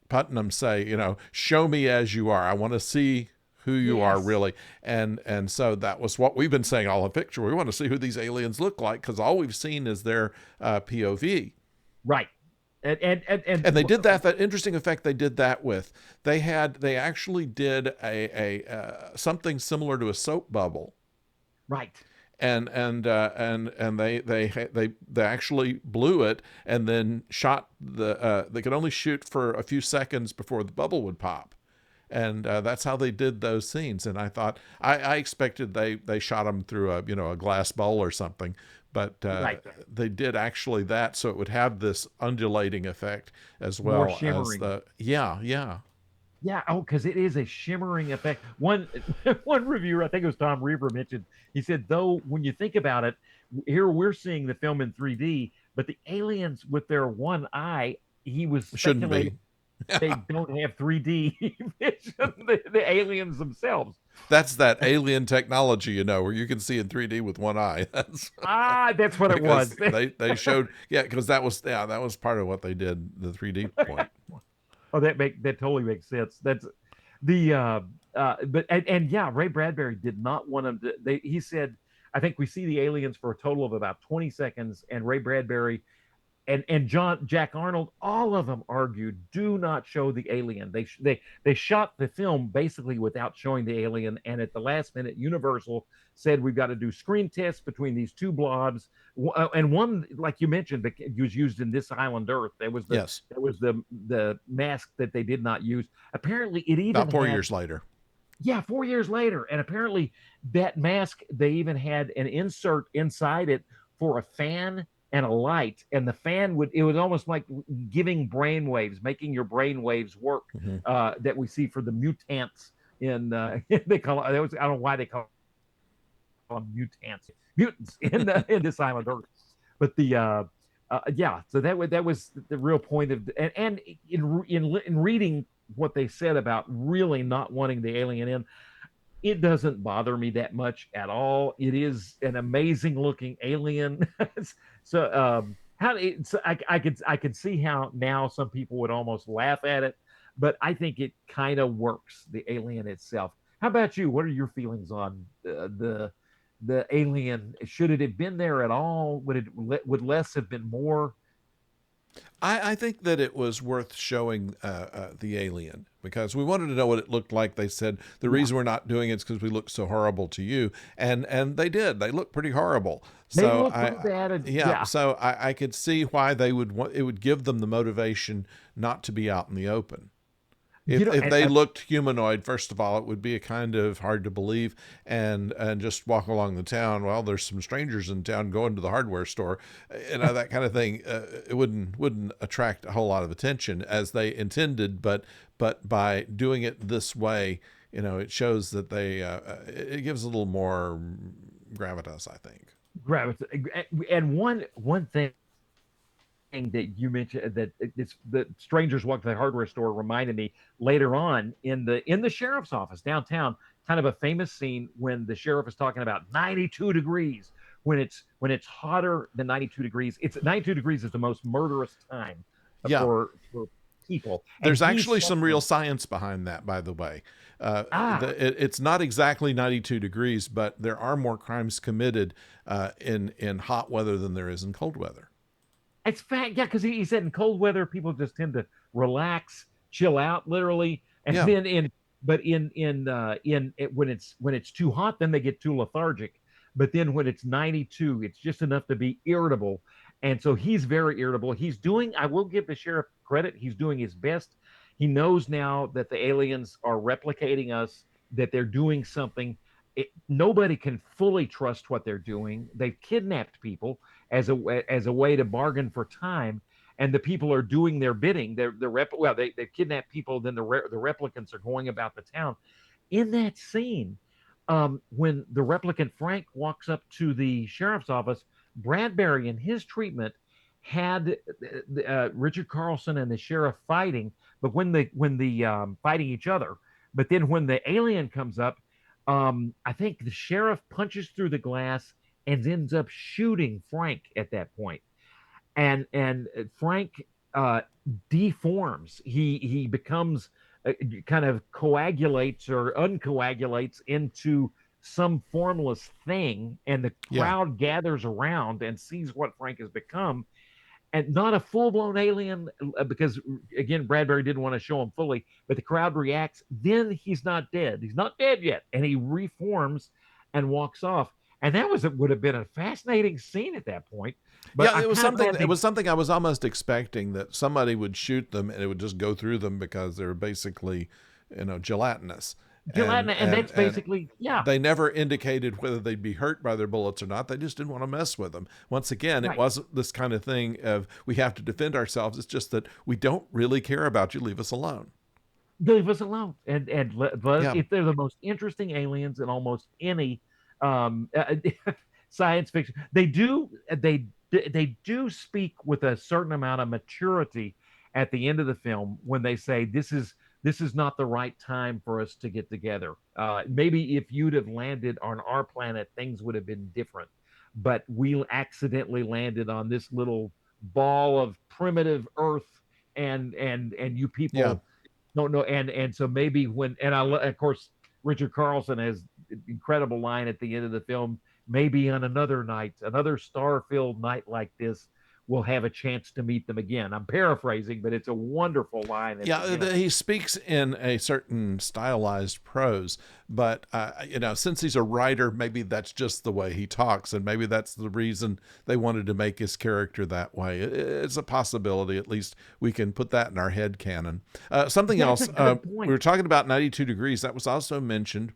Speaker 1: Putnam say, show me as you are. I want to see who you are
Speaker 2: yes,
Speaker 1: really. And so that was what we've been saying all the picture. We want to see who these aliens look like because all we've seen is their POV.
Speaker 2: right.
Speaker 1: And they did that interesting effect they did that with. They actually did a something similar to a soap bubble,
Speaker 2: right.
Speaker 1: and they actually blew it and then shot they could only shoot for a few seconds before the bubble would pop, and that's how they did those scenes. And I thought I expected they shot them through a glass bowl or something, but
Speaker 2: Right.
Speaker 1: they did actually that, so it would have this undulating effect as
Speaker 2: More
Speaker 1: well as
Speaker 2: shimmering.
Speaker 1: the yeah.
Speaker 2: Yeah, oh, because it is a shimmering effect. One one reviewer, I think it was Tom Reaver, mentioned, he said, though, when you think about it, here we're seeing the film in 3D, but the aliens with their one eye, he was
Speaker 1: Shouldn't
Speaker 2: speculating
Speaker 1: be.
Speaker 2: they don't have 3D vision, the aliens themselves.
Speaker 1: That's that alien technology, where you can see in 3D with one eye. That's
Speaker 2: Ah, that's what it
Speaker 1: because
Speaker 2: was.
Speaker 1: they showed, yeah, because that was part of what they did, the 3D point.
Speaker 2: Oh, that totally makes sense. That's the but and yeah, Ray Bradbury did not want him to. He said, I think we see the aliens for a total of about 20 seconds, and Ray Bradbury and Jack Arnold, all of them argued, do not show the alien. They shot the film basically without showing the alien, and at the last minute, Universal said we've got to do screen tests between these two blobs, and one, like you mentioned, that was used in This Island Earth.
Speaker 1: Yes,
Speaker 2: There was the mask that they did not use. Apparently, it even
Speaker 1: about four
Speaker 2: had,
Speaker 1: years later.
Speaker 2: yeah, 4 years later. And apparently, that mask, they even had an insert inside it for a fan and a light. And the fan it was almost like giving brain waves, making your brain waves work,
Speaker 1: Hmm.
Speaker 2: that we see for the mutants in, they call it, I don't know why they call them mutants in This Island Earth. But yeah, so that was the real point of, and in reading what they said about really not wanting the alien in, it doesn't bother me that much at all. It is an amazing looking alien. So I could see how now some people would almost laugh at it, but I think it kind of works, the alien itself. How about you? What are your feelings on the alien? Should it have been there at all? Would less have been more?
Speaker 1: I think that it was worth showing the alien because we wanted to know what it looked like. They said the
Speaker 2: Yeah,
Speaker 1: reason we're not doing it is because we look so horrible to you, and they did. They look pretty horrible.
Speaker 2: they
Speaker 1: So
Speaker 2: look pretty bad.
Speaker 1: yeah,
Speaker 2: Yeah,
Speaker 1: so I could see why they would want. It would give them the motivation not to be out in the open.
Speaker 2: you know,
Speaker 1: If
Speaker 2: and,
Speaker 1: they looked humanoid, first of all, it would be a kind of hard to believe, and just walk along the town. Well, there's some strangers in town going to the hardware store, that kind of thing. It wouldn't attract a whole lot of attention as they intended, but by doing it this way, it shows that it gives a little more gravitas, I think.
Speaker 2: gravity. And one thing that you mentioned, that it's the strangers walk to the hardware store, reminded me later on in the sheriff's office downtown, kind of a famous scene when the sheriff is talking about 92 degrees, when it's hotter than 92 degrees. It's 92 degrees is the most murderous time
Speaker 1: Yeah,
Speaker 2: for people, and
Speaker 1: there's
Speaker 2: he's
Speaker 1: actually some real
Speaker 2: suffering.
Speaker 1: science behind that, by the way.
Speaker 2: Ah,
Speaker 1: It's not exactly 92 degrees, but there are more crimes committed in hot weather than there is in cold weather.
Speaker 2: it's fact, yeah, because he said in cold weather people just tend to relax, chill out, literally, and
Speaker 1: Yeah,
Speaker 2: then when it's too hot, then they get too lethargic. But then when it's 92, it's just enough to be irritable, and so he's very irritable. He's doing. I will give the sheriff credit. He's doing his best. He knows now that the aliens are replicating us, that they're doing something. Nobody can fully trust what they're doing. They've kidnapped people as a way to bargain for time, and the people are doing their bidding. They've kidnapped people. Then the replicants are going about the town. In that scene, when the replicant Frank walks up to the sheriff's office, Bradbury in his treatment had Richard Carlson and the sheriff fighting, but when the fighting each other, but then when the alien comes up, I think the sheriff punches through the glass and ends up shooting Frank at that point. And Frank deforms. He becomes kind of coagulates or uncoagulates into some formless thing, and the
Speaker 1: yeah.
Speaker 2: crowd gathers around and sees what Frank has become. and not a full-blown alien, because again Bradbury didn't want to show him fully, but the crowd reacts. Then he's not dead. He's not dead yet, and he reforms and walks off. And that would have been a fascinating scene at that point. But
Speaker 1: Yeah,
Speaker 2: I'm
Speaker 1: it was
Speaker 2: kind of
Speaker 1: something.
Speaker 2: glad
Speaker 1: It
Speaker 2: they
Speaker 1: was something I was almost expecting that somebody would shoot them and it would just go through them because they're basically, gelatinous,
Speaker 2: gelatin,
Speaker 1: and
Speaker 2: and
Speaker 1: and
Speaker 2: that's
Speaker 1: and
Speaker 2: basically, yeah,
Speaker 1: they never indicated whether they'd be hurt by their bullets or not. They just didn't want to mess with them. Once again, it
Speaker 2: right.
Speaker 1: wasn't this kind of thing of we have to defend ourselves. It's just that we don't really care about you. Leave us alone.
Speaker 2: Leave us alone. But
Speaker 1: Yeah,
Speaker 2: if they're the most interesting aliens in almost any um, science fiction, they do speak with a certain amount of maturity at the end of the film when they say this is not the right time for us to get together. Maybe if you'd have landed on our planet, things would have been different. But we accidentally landed on this little ball of primitive Earth, and you
Speaker 1: yeah.
Speaker 2: people no, no, and so maybe when, and of course Richard Carlson has an incredible line at the end of the film. Maybe on another night, another star-filled night like this, we'll have a chance to meet them again. I'm paraphrasing, but it's a wonderful line at
Speaker 1: Yeah,
Speaker 2: the end.
Speaker 1: he speaks in a certain stylized prose, but since he's a writer, maybe that's just the way he talks, and maybe that's the reason they wanted to make his character that way. It's a possibility. At least we can put that in our head canon. Something
Speaker 2: That's
Speaker 1: else.
Speaker 2: a good
Speaker 1: We
Speaker 2: point.
Speaker 1: were talking about 92 Degrees. That was also mentioned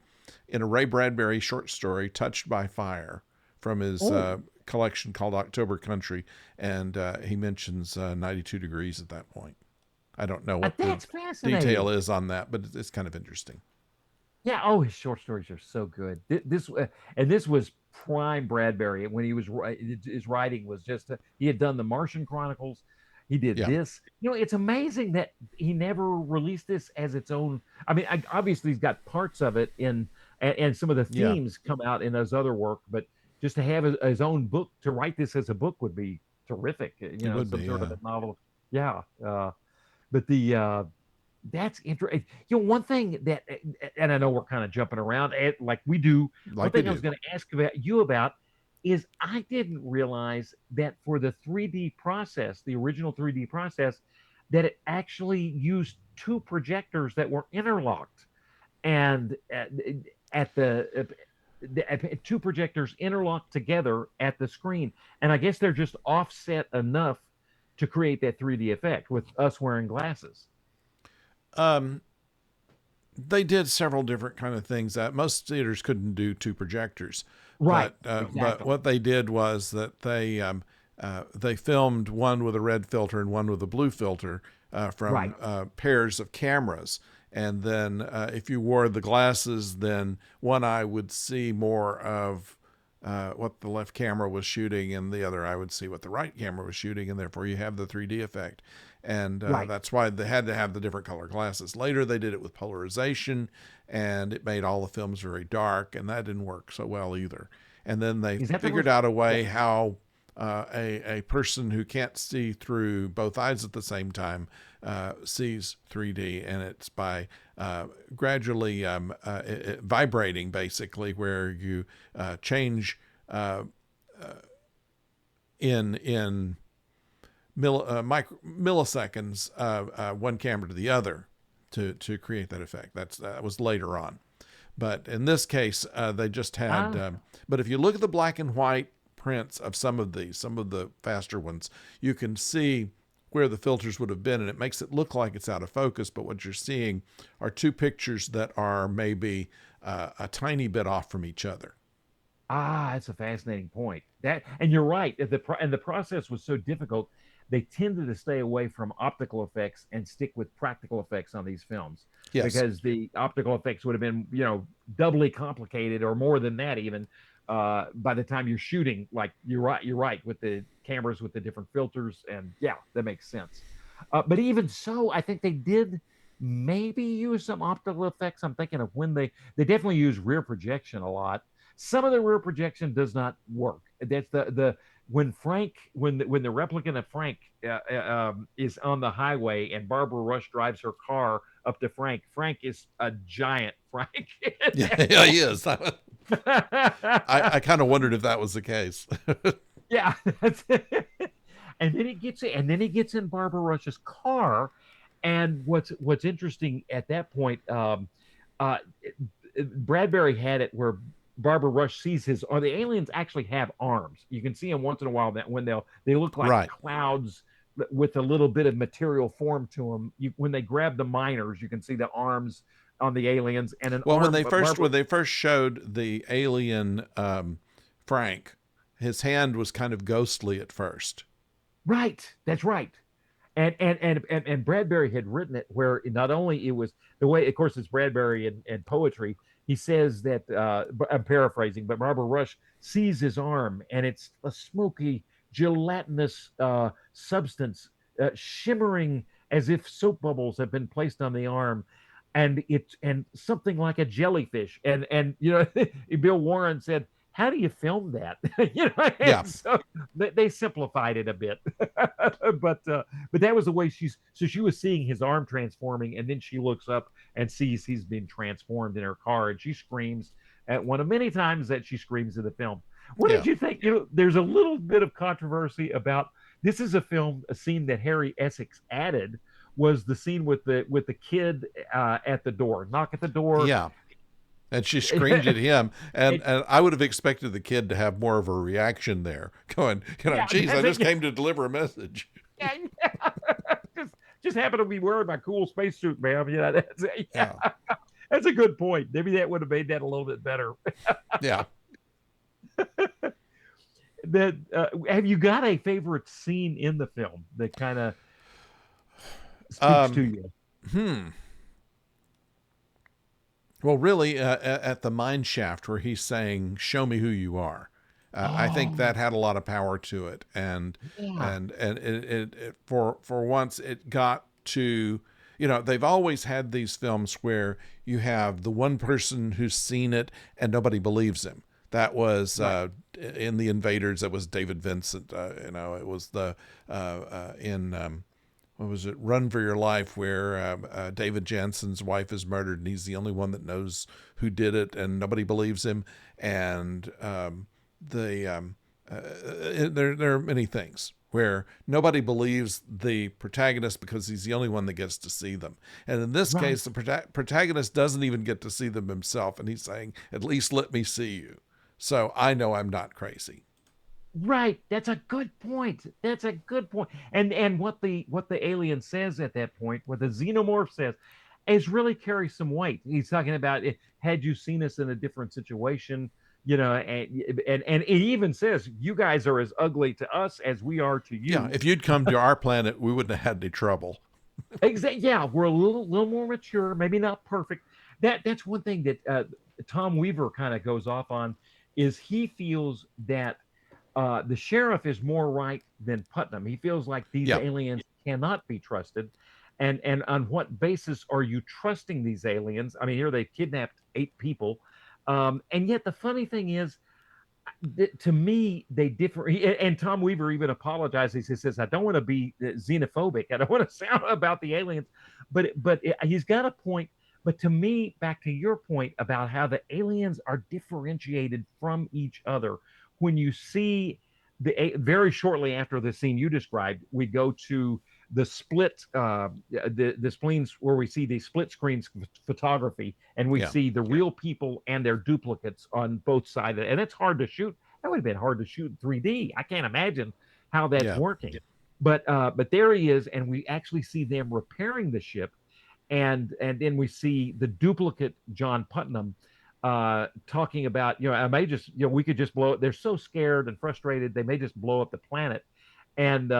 Speaker 1: in a Ray Bradbury short story, "Touched by Fire," from his
Speaker 2: Oh,
Speaker 1: collection called October Country, and he mentions 92 Degrees at that point. I don't know what the
Speaker 2: that's
Speaker 1: detail
Speaker 2: fascinating.
Speaker 1: is on that, but it's kind of interesting.
Speaker 2: Yeah. Oh, his short stories are so good. This was prime Bradbury when he was his writing was just he had done the Martian Chronicles. He did
Speaker 1: Yeah,
Speaker 2: this. It's amazing that he never released this as its own. I mean, obviously he's got parts of it in, and some of the
Speaker 1: yeah,
Speaker 2: themes come out in his other work, but just to have his own book, to write this as a book would be terrific.
Speaker 1: it would
Speaker 2: Some
Speaker 1: be.
Speaker 2: sort of
Speaker 1: Yeah,
Speaker 2: a novel. Yeah. But that's interesting. One thing that, and I know we're kind of jumping around like we do. One
Speaker 1: like we
Speaker 2: thing I was
Speaker 1: do.
Speaker 2: going to ask about you about is I didn't realize that for the 3D process, the original 3D process, that it actually used two projectors that were interlocked, and at two projectors interlocked together at the screen, and I guess they're just offset enough to create that 3D effect with us wearing glasses.
Speaker 1: Um, they did several different kind of things that most theaters couldn't do two projectors,
Speaker 2: Right,
Speaker 1: but
Speaker 2: exactly.
Speaker 1: what they did was that they filmed one with a red filter and one with a blue filter from
Speaker 2: Right.
Speaker 1: pairs of cameras. And then if you wore the glasses, then one eye would see more of what the left camera was shooting, and the other eye would see what the right camera was shooting, and therefore you have the 3D effect. And
Speaker 2: Right.
Speaker 1: that's why they had to have the different color glasses. Later, they did it with polarization, and it made all the films very dark, and that didn't work so well either. And then they
Speaker 2: Is that the
Speaker 1: figured
Speaker 2: reason?
Speaker 1: out a
Speaker 2: Yeah.
Speaker 1: way how a person who can't see through both eyes at the same time sees 3D, and it's by gradually vibrating, basically, where you change uh, in milliseconds one camera to the other to create that effect. That was later on, but in this case, they just had.
Speaker 2: Ah,
Speaker 1: But if you look at the black and white prints of some of these, some of the faster ones, you can see where the filters would have been, and it makes it look like it's out of focus. But what you're seeing are two pictures that are maybe a tiny bit off from each other.
Speaker 2: that's a fascinating point. And you're right. The process was so difficult, they tended to stay away from optical effects and stick with practical effects on these films,
Speaker 1: Yes.
Speaker 2: because the optical effects would have been, doubly complicated, or more than that even, by the time you're shooting. Like you're right with the cameras with the different filters, and yeah, that makes sense. But even so, I think they did maybe use some optical effects. I'm thinking of when they definitely use rear projection a lot. Some of the rear projection does not work. That's the when Frank, when the replicant of Frank is on the highway, and Barbara Rush drives her car up to Frank. Frank is a giant Frank at
Speaker 1: Yeah,
Speaker 2: that
Speaker 1: yeah, he is. I,
Speaker 2: point.
Speaker 1: I kind of wondered if that was the case.
Speaker 2: Yeah, and then he gets in Barbara Rush's car, and what's interesting at that point, uh, Bradbury had it where Barbara Rush sees his, or the aliens actually have arms. You can see them once in a while that when they look like
Speaker 1: Right.
Speaker 2: clouds with a little bit of material form to them. When they grab the miners, you can see the arms on the aliens and an
Speaker 1: Well,
Speaker 2: arm. Barbara,
Speaker 1: when they first showed the alien Frank, his hand was kind of ghostly at first.
Speaker 2: right, that's right. And Bradbury had written it where not only it was the way, of course, it's Bradbury and poetry. He says that I'm paraphrasing, but Barbara Rush sees his arm, and it's a smoky, gelatinous substance, shimmering as if soap bubbles have been placed on the arm, and something like a jellyfish. And Bill Warren said, how do you film that?
Speaker 1: Yeah.
Speaker 2: And so they simplified it a bit, but that was the way she was seeing his arm transforming, and then she looks up and sees he's been transformed in her car, and she screams at one of many times that she screams in the film. What
Speaker 1: Yeah.
Speaker 2: did you think? There's a little bit of controversy about this. Is a scene that Harry Essex added, was the scene with the kid at the door, knock at the door.
Speaker 1: Yeah. And she screamed at him, and,
Speaker 2: It,
Speaker 1: and I would have expected the kid to have more of a reaction there, going,
Speaker 2: yeah,
Speaker 1: geez, I just came to deliver a message.
Speaker 2: yeah, yeah. just happen to be wearing my cool spacesuit, ma'am. Yeah,
Speaker 1: Yeah.
Speaker 2: that's a good point. Maybe that would have made that a little bit better.
Speaker 1: Yeah.
Speaker 2: That have you got a favorite scene in the film that kind of speaks to
Speaker 1: Um,
Speaker 2: you?
Speaker 1: hmm. Well, really, at the mine shaft where he's saying, "Show me who you are," I think
Speaker 2: Oh,
Speaker 1: that had a lot of power to it, and
Speaker 2: yeah,
Speaker 1: and it for once it got to, they've always had these films where you have the one person who's seen it and nobody believes him. That was
Speaker 2: right,
Speaker 1: in The Invaders. That was David Vincent. It was the in what was it, Run for Your Life, where David Jansen's wife is murdered and he's the only one that knows who did it and nobody believes him. And the there are many things where nobody believes the protagonist because he's the only one that gets to see them. And in this
Speaker 2: right.
Speaker 1: case, the protagonist doesn't even get to see them himself, and he's saying, "At least let me see you, so I know I'm not crazy."
Speaker 2: Right. That's a good point. That's a good point. And what the alien says at that point, what the xenomorph says, is really carries some weight. He's talking about it, had you seen us in a different situation, and it even says you guys are as ugly to us as we are to
Speaker 1: Yeah,
Speaker 2: you.
Speaker 1: if you'd come to our planet, we wouldn't have had any trouble.
Speaker 2: Exactly. Yeah, we're a little more mature, maybe not perfect. That's one thing that Tom Weaver kind of goes off on, is he feels that the sheriff is more right than Putnam. He feels like these
Speaker 1: Yeah,
Speaker 2: aliens cannot be trusted. And on what basis are you trusting these aliens? I mean, here they've kidnapped 8 people. And yet the funny thing is, to me, they differ. And Tom Weaver even apologizes. He says, "I don't want to be xenophobic. I don't want to sound about the aliens, but he's got a point. But to me, back to your point about how the aliens are differentiated from each other, when you see very shortly after the scene you described, we go to the split the spleens where we see the split screens photography, and we
Speaker 1: yeah,
Speaker 2: see the real people and their duplicates on both sides, and it's hard to shoot. That would have been hard to shoot in 3D. I can't imagine how that's
Speaker 1: yeah,
Speaker 2: working. But there he is, and we actually see them repairing the ship, and then we see the duplicate John Putnam talking about, I may just, we could just blow it. They're so scared and frustrated, they may just blow up the planet. And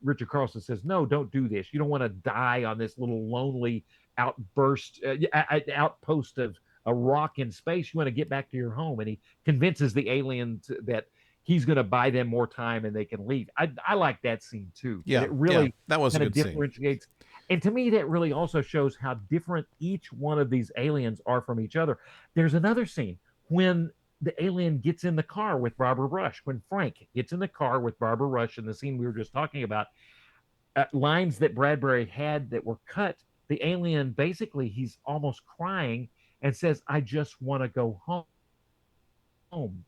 Speaker 2: Richard Carlson says, no, don't do this. You don't want to die on this little lonely outpost of a rock in space. You want to get back to your home. And he convinces the aliens that he's going to buy them more time and they can leave. I like that scene too. And
Speaker 1: yeah,
Speaker 2: it
Speaker 1: yeah.
Speaker 2: really
Speaker 1: That was a
Speaker 2: kind of
Speaker 1: good scene.
Speaker 2: differentiates. And to me, that really also shows how different each one of these aliens are from each other. There's another scene when the alien gets in the car with Barbara Rush, when Frank gets in the car with Barbara Rush in the scene we were just talking about, lines that Bradbury had that were cut. The alien basically, he's almost crying and says, I just want to go home.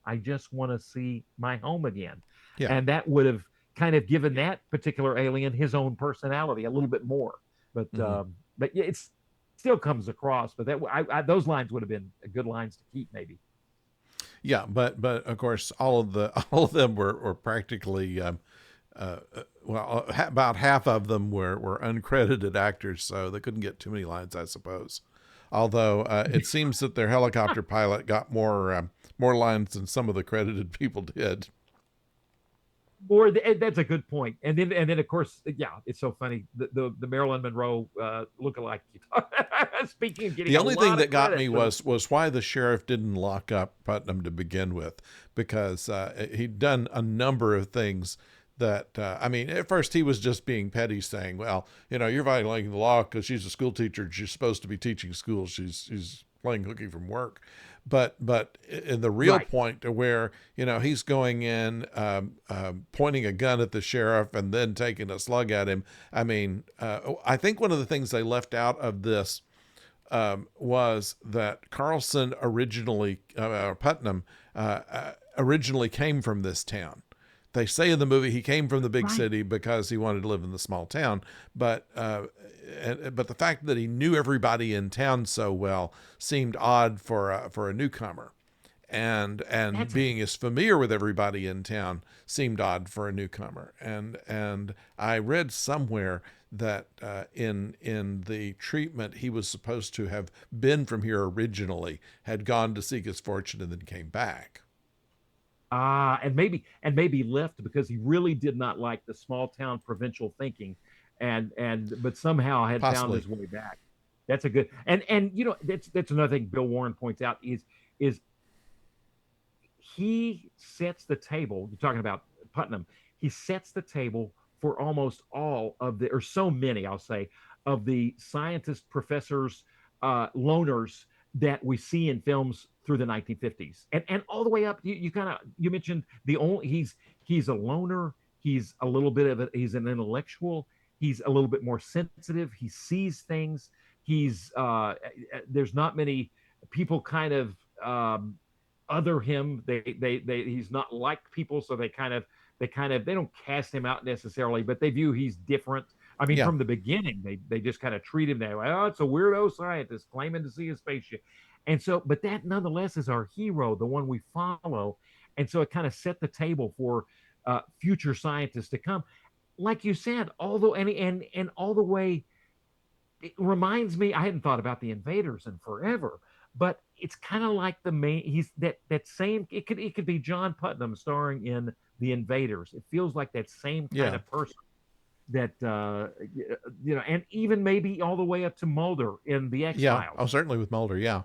Speaker 2: I just want to see my home again.
Speaker 1: Yeah.
Speaker 2: and that would have kind of given that particular alien his own personality a little bit more.
Speaker 1: Hmm.
Speaker 2: But yeah, it's still comes across. But those lines would have been good lines to keep, maybe.
Speaker 1: Yeah, but of course, all of the all of them were practically about half of them were uncredited actors, so they couldn't get too many lines, I suppose. Although it seems that their helicopter pilot got more lines than some of the credited people did.
Speaker 2: That's a good point. And then of course, yeah, it's so funny. The Marilyn Monroe lookalike. Speaking of getting
Speaker 1: The
Speaker 2: a
Speaker 1: only thing
Speaker 2: lot of
Speaker 1: that got
Speaker 2: credit
Speaker 1: me
Speaker 2: for the.
Speaker 1: was why the sheriff didn't lock up Putnam to begin with, because he'd done a number of things that I mean, at first he was just being petty, saying, "Well, you're violating the law because she's a school teacher. And she's supposed to be teaching school. She's playing hooky from work." But in the real
Speaker 2: Right.
Speaker 1: point to where he's going in, pointing a gun at the sheriff and then taking a slug at him. I mean, I think one of the things they left out of this was that Carlson originally, Putnam, originally came from this town. They say in the movie he came from the big
Speaker 2: Right.
Speaker 1: city because he wanted to live in the small town, but the fact that he knew everybody in town so well seemed odd for a newcomer, and
Speaker 2: That's a
Speaker 1: being as familiar with everybody in town seemed odd for a newcomer. And I read somewhere that in the treatment he was supposed to have been from here originally, had gone to seek his fortune, and then came back.
Speaker 2: and maybe left because he really did not like the small town provincial thinking, and but somehow had found
Speaker 1: Possibly.
Speaker 2: his way back. That's a good and that's another thing Bill Warren points out is he sets the table. You're talking about Putnam. He sets the table for almost all of the, or so many, I'll say, of the scientists, professors, loners that we see in films through the 1950s, and all the way up. You mentioned the only he's a loner. He's a little bit of he's an intellectual. He's a little bit more sensitive. He sees things. He's there's not many people kind of other him. They he's not liked people, so they don't cast him out necessarily, but they view he's different. I mean,
Speaker 1: Yeah.
Speaker 2: from the beginning, they just kind of treat him that way. Oh, it's a weirdo scientist claiming to see a spaceship, and so, but that nonetheless is our hero, the one we follow, and so it kind of set the table for future scientists to come. Like you said, although and all the way, it reminds me, I hadn't thought about the invaders in forever, but it's kind of like the main he's that same, it could be John Putnam starring in the invaders. It feels like that same kind
Speaker 1: Yeah.
Speaker 2: of person that and even maybe all the way up to Mulder in the X
Speaker 1: Yeah. Oh,
Speaker 2: Files.
Speaker 1: certainly with Mulder. Yeah.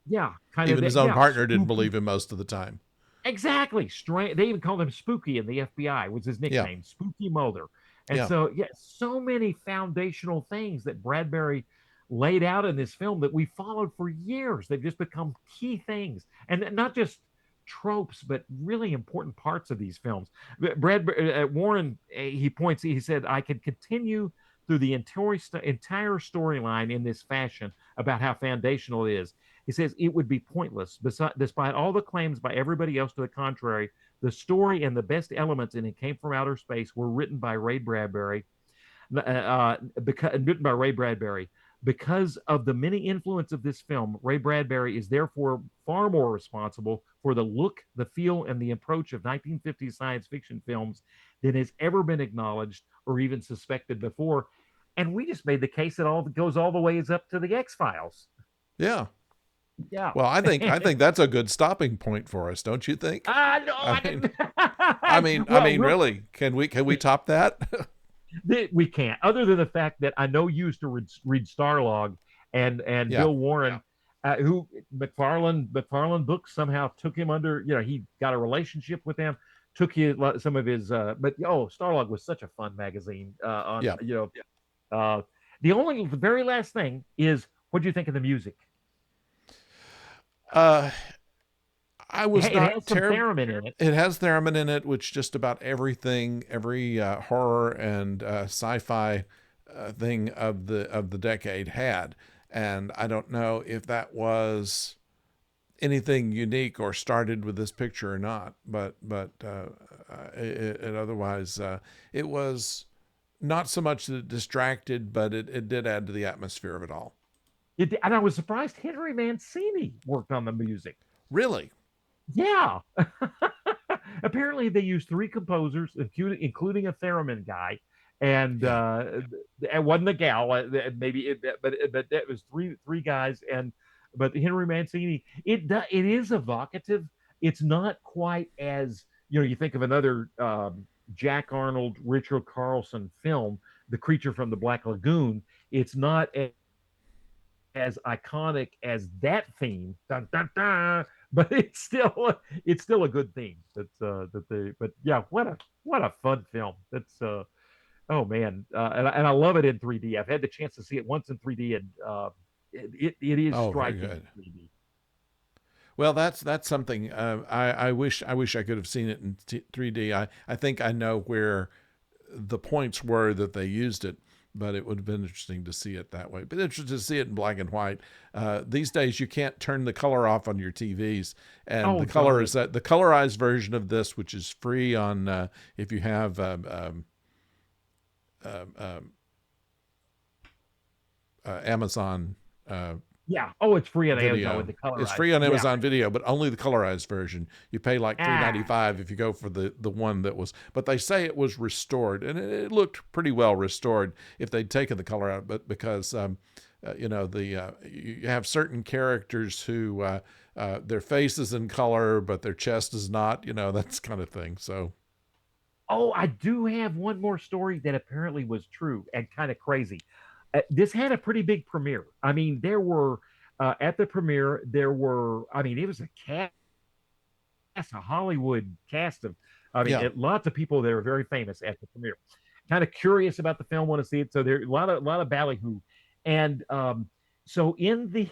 Speaker 2: Yeah, kind of
Speaker 1: Even his
Speaker 2: that.
Speaker 1: own
Speaker 2: Yeah,
Speaker 1: partner didn't
Speaker 2: spooky.
Speaker 1: believe him most of the time.
Speaker 2: Exactly. Strange. They even called him Spooky in the FBI, was his
Speaker 1: Yeah.
Speaker 2: nickname, Spooky Mulder. And
Speaker 1: Yeah.
Speaker 2: so, yeah, so many foundational things that Bradbury laid out in this film that we followed for years. They've just become key things, and not just tropes, but really important parts of these films. Bradbury Warren, he said, I could continue through the entire storyline in this fashion about how foundational it is. He says it would be pointless. Despite all the claims by everybody else to the contrary, the story and the best elements in It Came from Outer Space were written by Ray Bradbury. Written by Ray Bradbury. Because of the many influence of this film, Ray Bradbury is therefore far more responsible for the look, the feel, and the approach of 1950s science fiction films than has ever been acknowledged or even suspected before. And we just made the case that all goes all the ways up to the X Files.
Speaker 1: Yeah.
Speaker 2: Yeah.
Speaker 1: Well, I think that's a good stopping point for us, don't you think?
Speaker 2: No,
Speaker 1: I
Speaker 2: I
Speaker 1: mean,
Speaker 2: didn't.
Speaker 1: I mean,
Speaker 2: Real quick,
Speaker 1: really, can we top that?
Speaker 2: we can't. Other than the fact that I know you used to read Starlog, and
Speaker 1: Yeah.
Speaker 2: Bill Warren, who McFarlane Books somehow took him under. He got a relationship with them, took some of his. But Starlog was such a fun magazine. On
Speaker 1: Yeah.
Speaker 2: the very last thing is, what do you think of the music?
Speaker 1: Uh, I was
Speaker 2: It
Speaker 1: not
Speaker 2: has some
Speaker 1: terrible.
Speaker 2: theremin in it.
Speaker 1: It has theremin in it, which just about everything, every horror and sci-fi thing of the decade had. And I don't know if that was anything unique or started with this picture or not, but and otherwise, it was not so much that it distracted, but it did add to the atmosphere of it all.
Speaker 2: And I was surprised Henry Mancini worked on the music.
Speaker 1: Really?
Speaker 2: Yeah. Apparently, they used three composers, including a theremin guy, and
Speaker 1: Yeah.
Speaker 2: it wasn't a gal. Maybe, but that was three guys. And but Henry Mancini, it is evocative. It's not quite as you think of another Jack Arnold, Richard Carlson film, The Creature from the Black Lagoon. It's not as iconic as that theme, dun, dun, dun, but it's still a good theme. But yeah, what a fun film. That's oh man, and I love it in 3D. I've had the chance to see it once in 3D, and it is
Speaker 1: Oh, very
Speaker 2: striking in
Speaker 1: good.
Speaker 2: 3D.
Speaker 1: Well, that's something. I wish I could have seen it in 3D. I think I know where the points were that they used it, but it would have been interesting to see it that way. But interesting to see it in black and white. These days, you can't turn the color off on your TVs, and
Speaker 2: Oh
Speaker 1: the color
Speaker 2: darn.
Speaker 1: is that the colorized version of this, which is free on if you have um, um, Amazon
Speaker 2: Yeah. Oh, it's free on Amazon with
Speaker 1: Video.
Speaker 2: the
Speaker 1: It's
Speaker 2: colorized.
Speaker 1: free on
Speaker 2: Yeah.
Speaker 1: Amazon Video, but only the colorized version. You pay like
Speaker 2: Ah.
Speaker 1: $3.95 if you go for the one that was. But they say it was restored, and it looked pretty well restored if they'd taken the color out. But because you have certain characters who their face is in color, but their chest is not. That's kind of thing. So
Speaker 2: Oh, I do have one more story that apparently was true and kind of crazy. This had a pretty big premiere. I mean, there were at the premiere there were. I mean, it was a a Hollywood cast of. I mean,
Speaker 1: yeah,
Speaker 2: lots of people that were very famous at the premiere. Kind of curious about the film, want to see it. So there a lot of ballyhoo, and so in the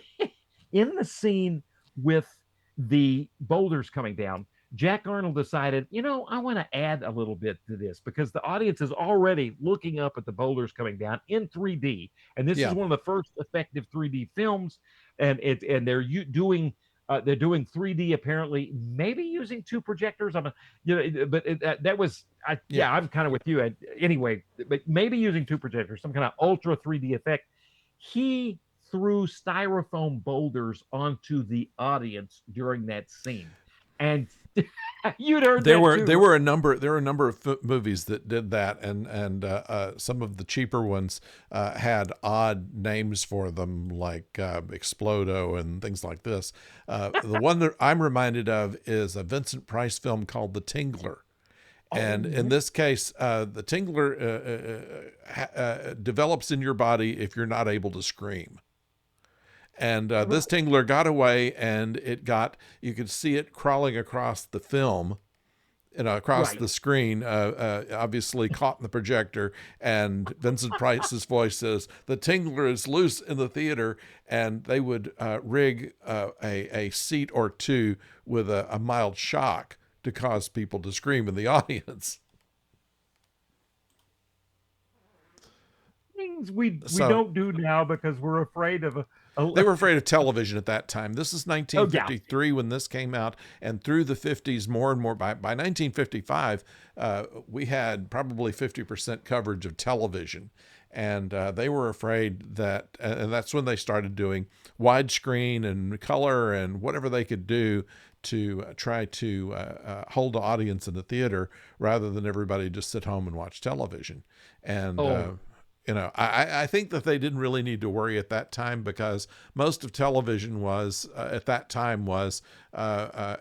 Speaker 2: in the scene with the boulders coming down, Jack Arnold decided, I want to add a little bit to this because the audience is already looking up at the boulders coming down in 3D, and this is
Speaker 1: yeah,
Speaker 2: one of the first effective 3D films, and they're doing 3D apparently, maybe using two projectors. But that was
Speaker 1: yeah.
Speaker 2: yeah, I'm kind of with you. Anyway, but maybe using two projectors, some kind of ultra 3D effect. He threw styrofoam boulders onto the audience during that scene, and you'd heard
Speaker 1: There
Speaker 2: that
Speaker 1: were
Speaker 2: too.
Speaker 1: there were a number of movies that did that, and some of the cheaper ones had odd names for them, like Explodo and things like this. The one that I'm reminded of is a Vincent Price film called The Tingler, and in
Speaker 2: Oh,
Speaker 1: this case, the Tingler develops in your body if you're not able to scream. And this Tingler got away, and you could see it crawling across the film, across
Speaker 2: right.
Speaker 1: the screen, obviously caught in the projector. And Vincent Price's voice says, "The Tingler is loose in the theater," and they would rig a seat or two with a mild shock to cause people to scream in the audience.
Speaker 2: Things we
Speaker 1: So
Speaker 2: don't do now because we're afraid of
Speaker 1: they were afraid of television at that time. This is
Speaker 2: oh yeah.
Speaker 1: 1953 when this came out, and through the 50s, more and more. By 1955, we had probably 50% coverage of television, and they were afraid that, and that's when they started doing widescreen and color and whatever they could do to try to hold the audience in the theater rather than everybody just sit home and watch television. And
Speaker 2: Oh,
Speaker 1: I think that they didn't really need to worry at that time because most of television was at that time was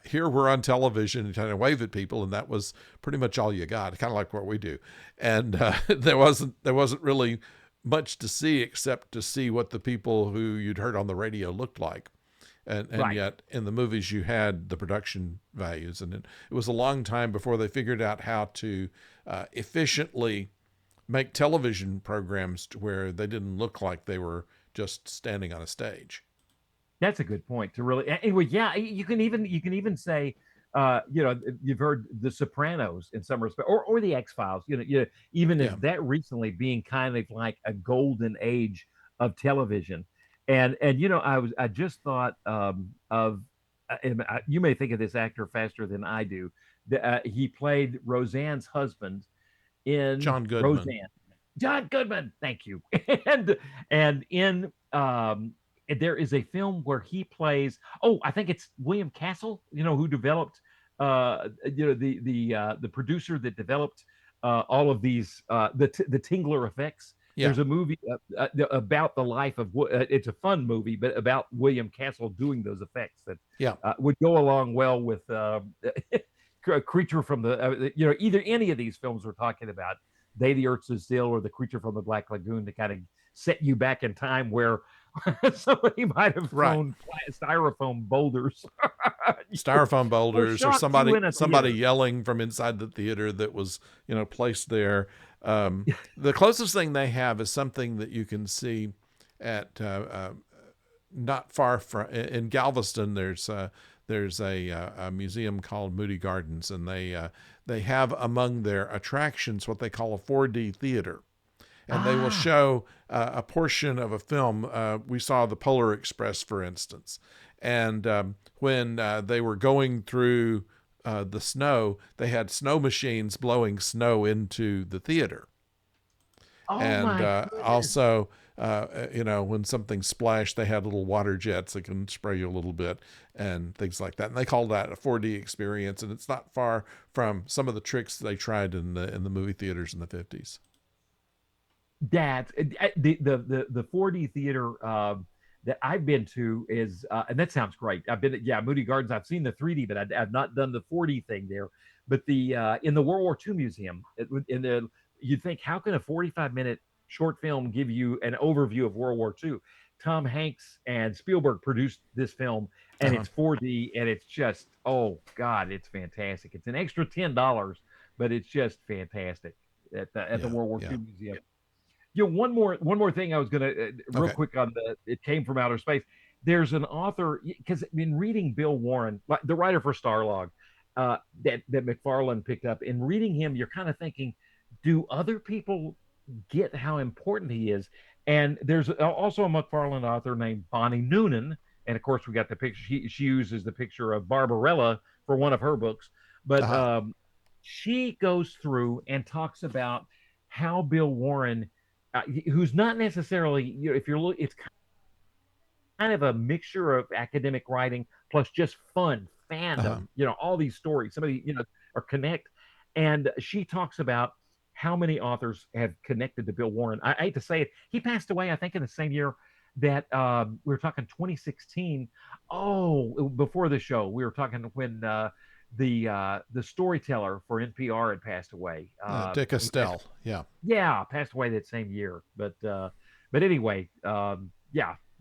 Speaker 1: here we're on television and trying to wave at people, and that was pretty much all you got, kind of like what we do. And there wasn't really much to see except to see what the people who you'd heard on the radio looked like. And
Speaker 2: right.
Speaker 1: yet in the movies you had the production values, and it was a long time before they figured out how to efficiently make television programs to where they didn't look like they were just standing on a stage.
Speaker 2: That's a good point to really. Anyway, yeah, you can even say, you've heard The Sopranos in some respect, or The X Files. Even as
Speaker 1: Yeah.
Speaker 2: that recently being kind of like a golden age of television, and I just thought of, you may think of this actor faster than I do, He played Roseanne's husband in
Speaker 1: John Goodman.
Speaker 2: Roseanne. John Goodman, thank you. and and in there is a film where he plays. Oh, I think it's William Castle. Who developed. The producer that developed all of these the Tingler effects.
Speaker 1: Yeah.
Speaker 2: There's a movie about the life of. It's a fun movie, but about William Castle doing those effects that
Speaker 1: Yeah.
Speaker 2: would go along well with Creature from the. Either any of these films we're talking about, Day the Earth Stood Still or The Creature from the Black Lagoon, to kind of set you back in time where somebody might have thrown styrofoam boulders.
Speaker 1: Styrofoam boulders, or somebody
Speaker 2: theater.
Speaker 1: yelling from inside the theater that was, placed there. The closest thing they have is something that you can see at not far from in Galveston. There's a museum called Moody Gardens, and they have among their attractions what they call a 4D theater. And they will show a portion of a film. We saw the Polar Express, for instance. And when they were going through the snow, they had snow machines blowing snow into the theater. Also, when something splashed, they had little water jets that can spray you a little bit and things like that. And they call that a 4D experience. And it's not far from some of the tricks they tried in the movie theaters in the 50s.
Speaker 2: That the 4D theater that I've been to is and that sounds great. I've been at Moody Gardens. I've seen the 3D, but I've not done the 4D thing there. But the in the World War II Museum, you'd think, how can a 45-minute short film give you an overview of World War II? Tom Hanks and Spielberg produced this film, and it's 4D, and it's just, oh God, it's fantastic. It's an extra $10, but it's just fantastic at the World War II Museum. One more thing I was gonna real quick on It Came from Outer Space. There's an author, because in reading Bill Warren, the writer for Starlog, that McFarlane picked up. In reading him, you're kind of thinking, do other people get how important he is? And there's also a McFarlane author named Bonnie Noonan, and of course we got the picture. She uses the picture of Barbarella for one of her books, but she goes through and talks about how Bill Warren. Who's not necessarily, if you're looking, it's kind of a mixture of academic writing plus just fun fandom, all these stories, somebody, or connect. And she talks about how many authors have connected to Bill Warren. I hate to say it. He passed away, I think, in the same year that we were talking 2016. Oh, before the show, we were talking when the storyteller for NPR had passed away.
Speaker 1: Dick Estelle,
Speaker 2: passed away that same year. But anyway,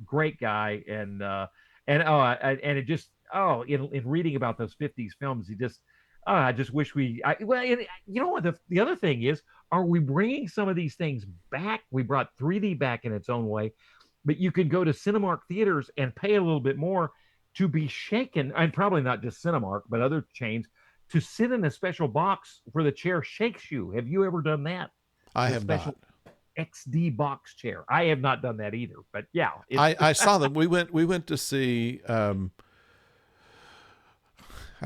Speaker 2: great guy, and it just in reading about those 50s films, he just I just wish you know what the other thing is, are we bringing some of these things back? We brought 3D back in its own way, but you can go to Cinemark theaters and pay a little bit more to be shaken, and probably not just Cinemark, but other chains, to sit in a special box where the chair shakes you. Have you ever done that?
Speaker 1: I have not.
Speaker 2: XD box chair. I have not done that either, but yeah.
Speaker 1: I saw them. We went to see, I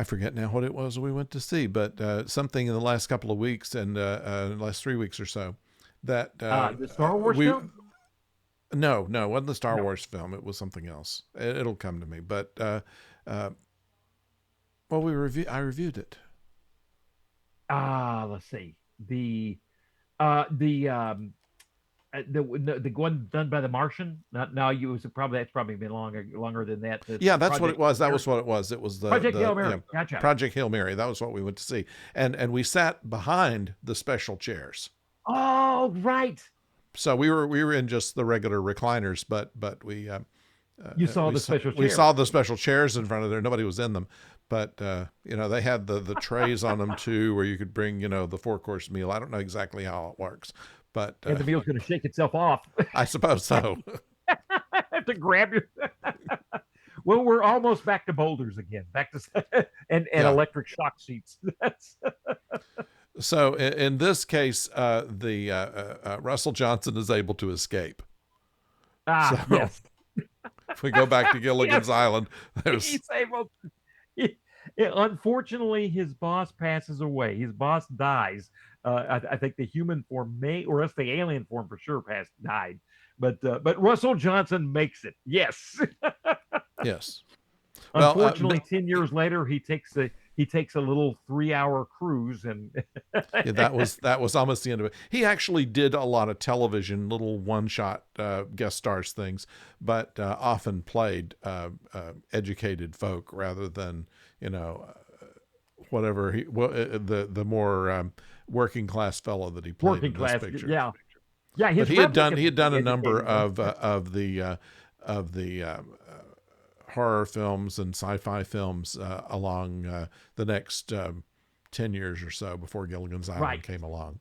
Speaker 1: forget now what it was we went to see, but something in the last couple of weeks and last 3 weeks or so that
Speaker 2: the Star Wars film?
Speaker 1: No, it wasn't the Star Wars film. It was something else. It'll come to me. But I reviewed it.
Speaker 2: Let's see. The one done by The Martian. That's probably been longer than that.
Speaker 1: That's what it was. That was what it was. It was the
Speaker 2: Project Hail Mary. Gotcha.
Speaker 1: Project Hail Mary. That was what we went to see, and we sat behind the special chairs.
Speaker 2: Oh, right.
Speaker 1: So we were in just the regular recliners, but we
Speaker 2: you saw the special chairs.
Speaker 1: We saw the special chairs in front of there. Nobody was in them, but they had the trays on them too, where you could bring the 4-course meal. I don't know exactly how it works, but
Speaker 2: and the meal's going to shake itself off.
Speaker 1: I suppose so.
Speaker 2: I have to grab you. Well, we're almost back to boulders again, back to and electric shock seats.
Speaker 1: So in this case, the Russell Johnson is able to escape.
Speaker 2: Yes.
Speaker 1: If we go back to Gilligan's Island,
Speaker 2: he's able. Unfortunately, his boss passes away. His boss dies. I think the human form may, or else the alien form for sure, died. But Russell Johnson makes it. Yes.
Speaker 1: Yes. Well,
Speaker 2: Unfortunately, 10 years later, he takes a little 3-hour cruise, and
Speaker 1: yeah, that was almost the end of it. He actually did a lot of television, little one-shot guest stars things, but often played educated folk rather than whatever the more working class fellow that he played
Speaker 2: working
Speaker 1: in this
Speaker 2: class.
Speaker 1: picture.
Speaker 2: Yeah, yeah.
Speaker 1: But
Speaker 2: His
Speaker 1: he had done a number
Speaker 2: educated.
Speaker 1: of the horror films and sci-fi films along the next 10 years or so before Gilligan's Island
Speaker 2: Right,
Speaker 1: came along.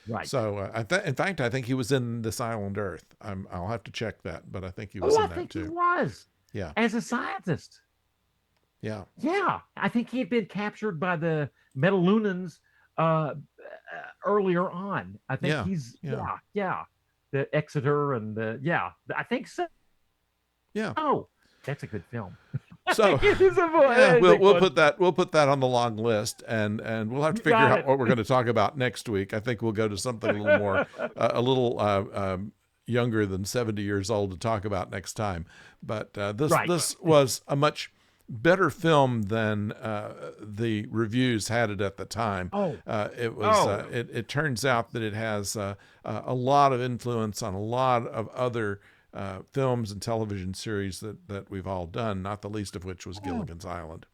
Speaker 2: right.
Speaker 1: So in fact, I think he was in This Island Earth. I'll have to check that, but I think he was
Speaker 2: Oh, I
Speaker 1: in that
Speaker 2: think he
Speaker 1: too.
Speaker 2: was
Speaker 1: Yeah,
Speaker 2: as a scientist.
Speaker 1: yeah,
Speaker 2: Yeah, I think he had been captured by the Metalunans uh, earlier on. I think
Speaker 1: yeah,
Speaker 2: he's
Speaker 1: yeah,
Speaker 2: yeah, the Exeter and the yeah. I think so.
Speaker 1: yeah.
Speaker 2: Oh, that's a good film.
Speaker 1: So
Speaker 2: It is
Speaker 1: yeah,
Speaker 2: a
Speaker 1: we'll
Speaker 2: fun.
Speaker 1: we'll put that on the long list, and we'll have to
Speaker 2: You
Speaker 1: figure
Speaker 2: got
Speaker 1: out
Speaker 2: it.
Speaker 1: what we're going to talk about next week. I think we'll go to something a little more a little younger than 70 years old to talk about next time. But
Speaker 2: Right.
Speaker 1: this was a much better film than the reviews had it at the time.
Speaker 2: Oh,
Speaker 1: It was
Speaker 2: oh,
Speaker 1: it turns out that it has a lot of influence on a lot of other films and television series that we've all done, not the least of which was
Speaker 2: oh.
Speaker 1: Gilligan's Island.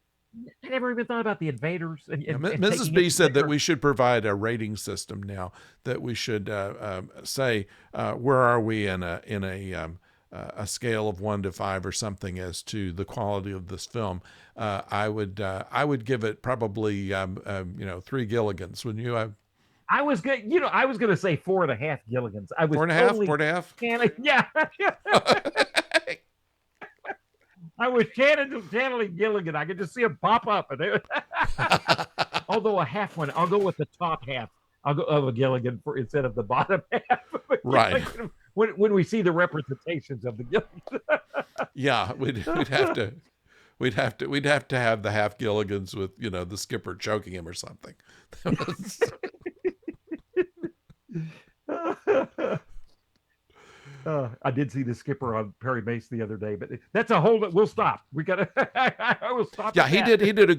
Speaker 2: I never even thought about the invaders and,
Speaker 1: Yeah,
Speaker 2: and, and
Speaker 1: Mrs.
Speaker 2: taking it
Speaker 1: B
Speaker 2: to
Speaker 1: said that
Speaker 2: their.
Speaker 1: we should provide a rating system now. That we should say where are we in a scale of 1 to 5 or something as to the quality of this film. I would give it probably 3 Gilligans. Wouldn't you?
Speaker 2: I was gonna say 4.5 Gilligans. I was
Speaker 1: 4.5,
Speaker 2: totally
Speaker 1: 4.5.
Speaker 2: yeah. I was channeling Gilligan. I could just see him pop up, although a half one, I'll go with the top half. I'll go of a Gilligan for instead of the bottom half of a
Speaker 1: Right.
Speaker 2: Gilligan. When we see the representations of the Gilligan.
Speaker 1: Yeah, we'd have to have the half Gilligans with the skipper choking him or something.
Speaker 2: I did see the skipper on Perry Mason the other day, but that's a whole. We'll stop. We got to. I will stop.
Speaker 1: Yeah,
Speaker 2: At
Speaker 1: he
Speaker 2: that.
Speaker 1: did. He did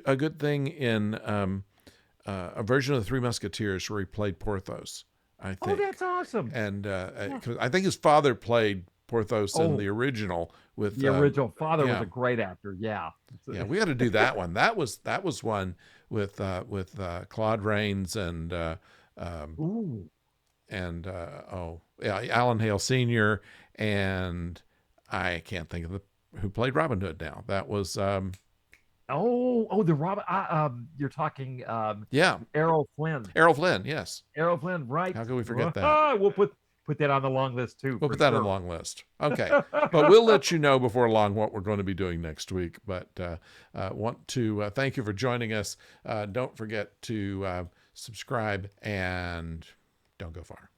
Speaker 1: a good thing in a version of the Three Musketeers where he played Porthos, I
Speaker 2: Oh,
Speaker 1: think,
Speaker 2: that's awesome.
Speaker 1: and
Speaker 2: Yeah.
Speaker 1: 'cause I think his father played Porthos in
Speaker 2: Oh,
Speaker 1: the original with
Speaker 2: the original father was
Speaker 1: yeah,
Speaker 2: a great actor. Yeah.
Speaker 1: yeah. We got to do that one. That was one with Claude Rains um,
Speaker 2: Ooh.
Speaker 1: and Alan Hale Sr. and I can't think of who played Robin Hood now. That was
Speaker 2: The Robert. You're talking
Speaker 1: yeah,
Speaker 2: Errol Flynn.
Speaker 1: Errol Flynn. Yes.
Speaker 2: Errol Flynn, right?
Speaker 1: How can we forget that?
Speaker 2: We'll put that on the long list too,
Speaker 1: We'll
Speaker 2: for
Speaker 1: put that on the
Speaker 2: sure.
Speaker 1: long list. Okay. But we'll let you know before long what we're going to be doing next week. But want to thank you for joining us. Don't forget to subscribe and don't go far.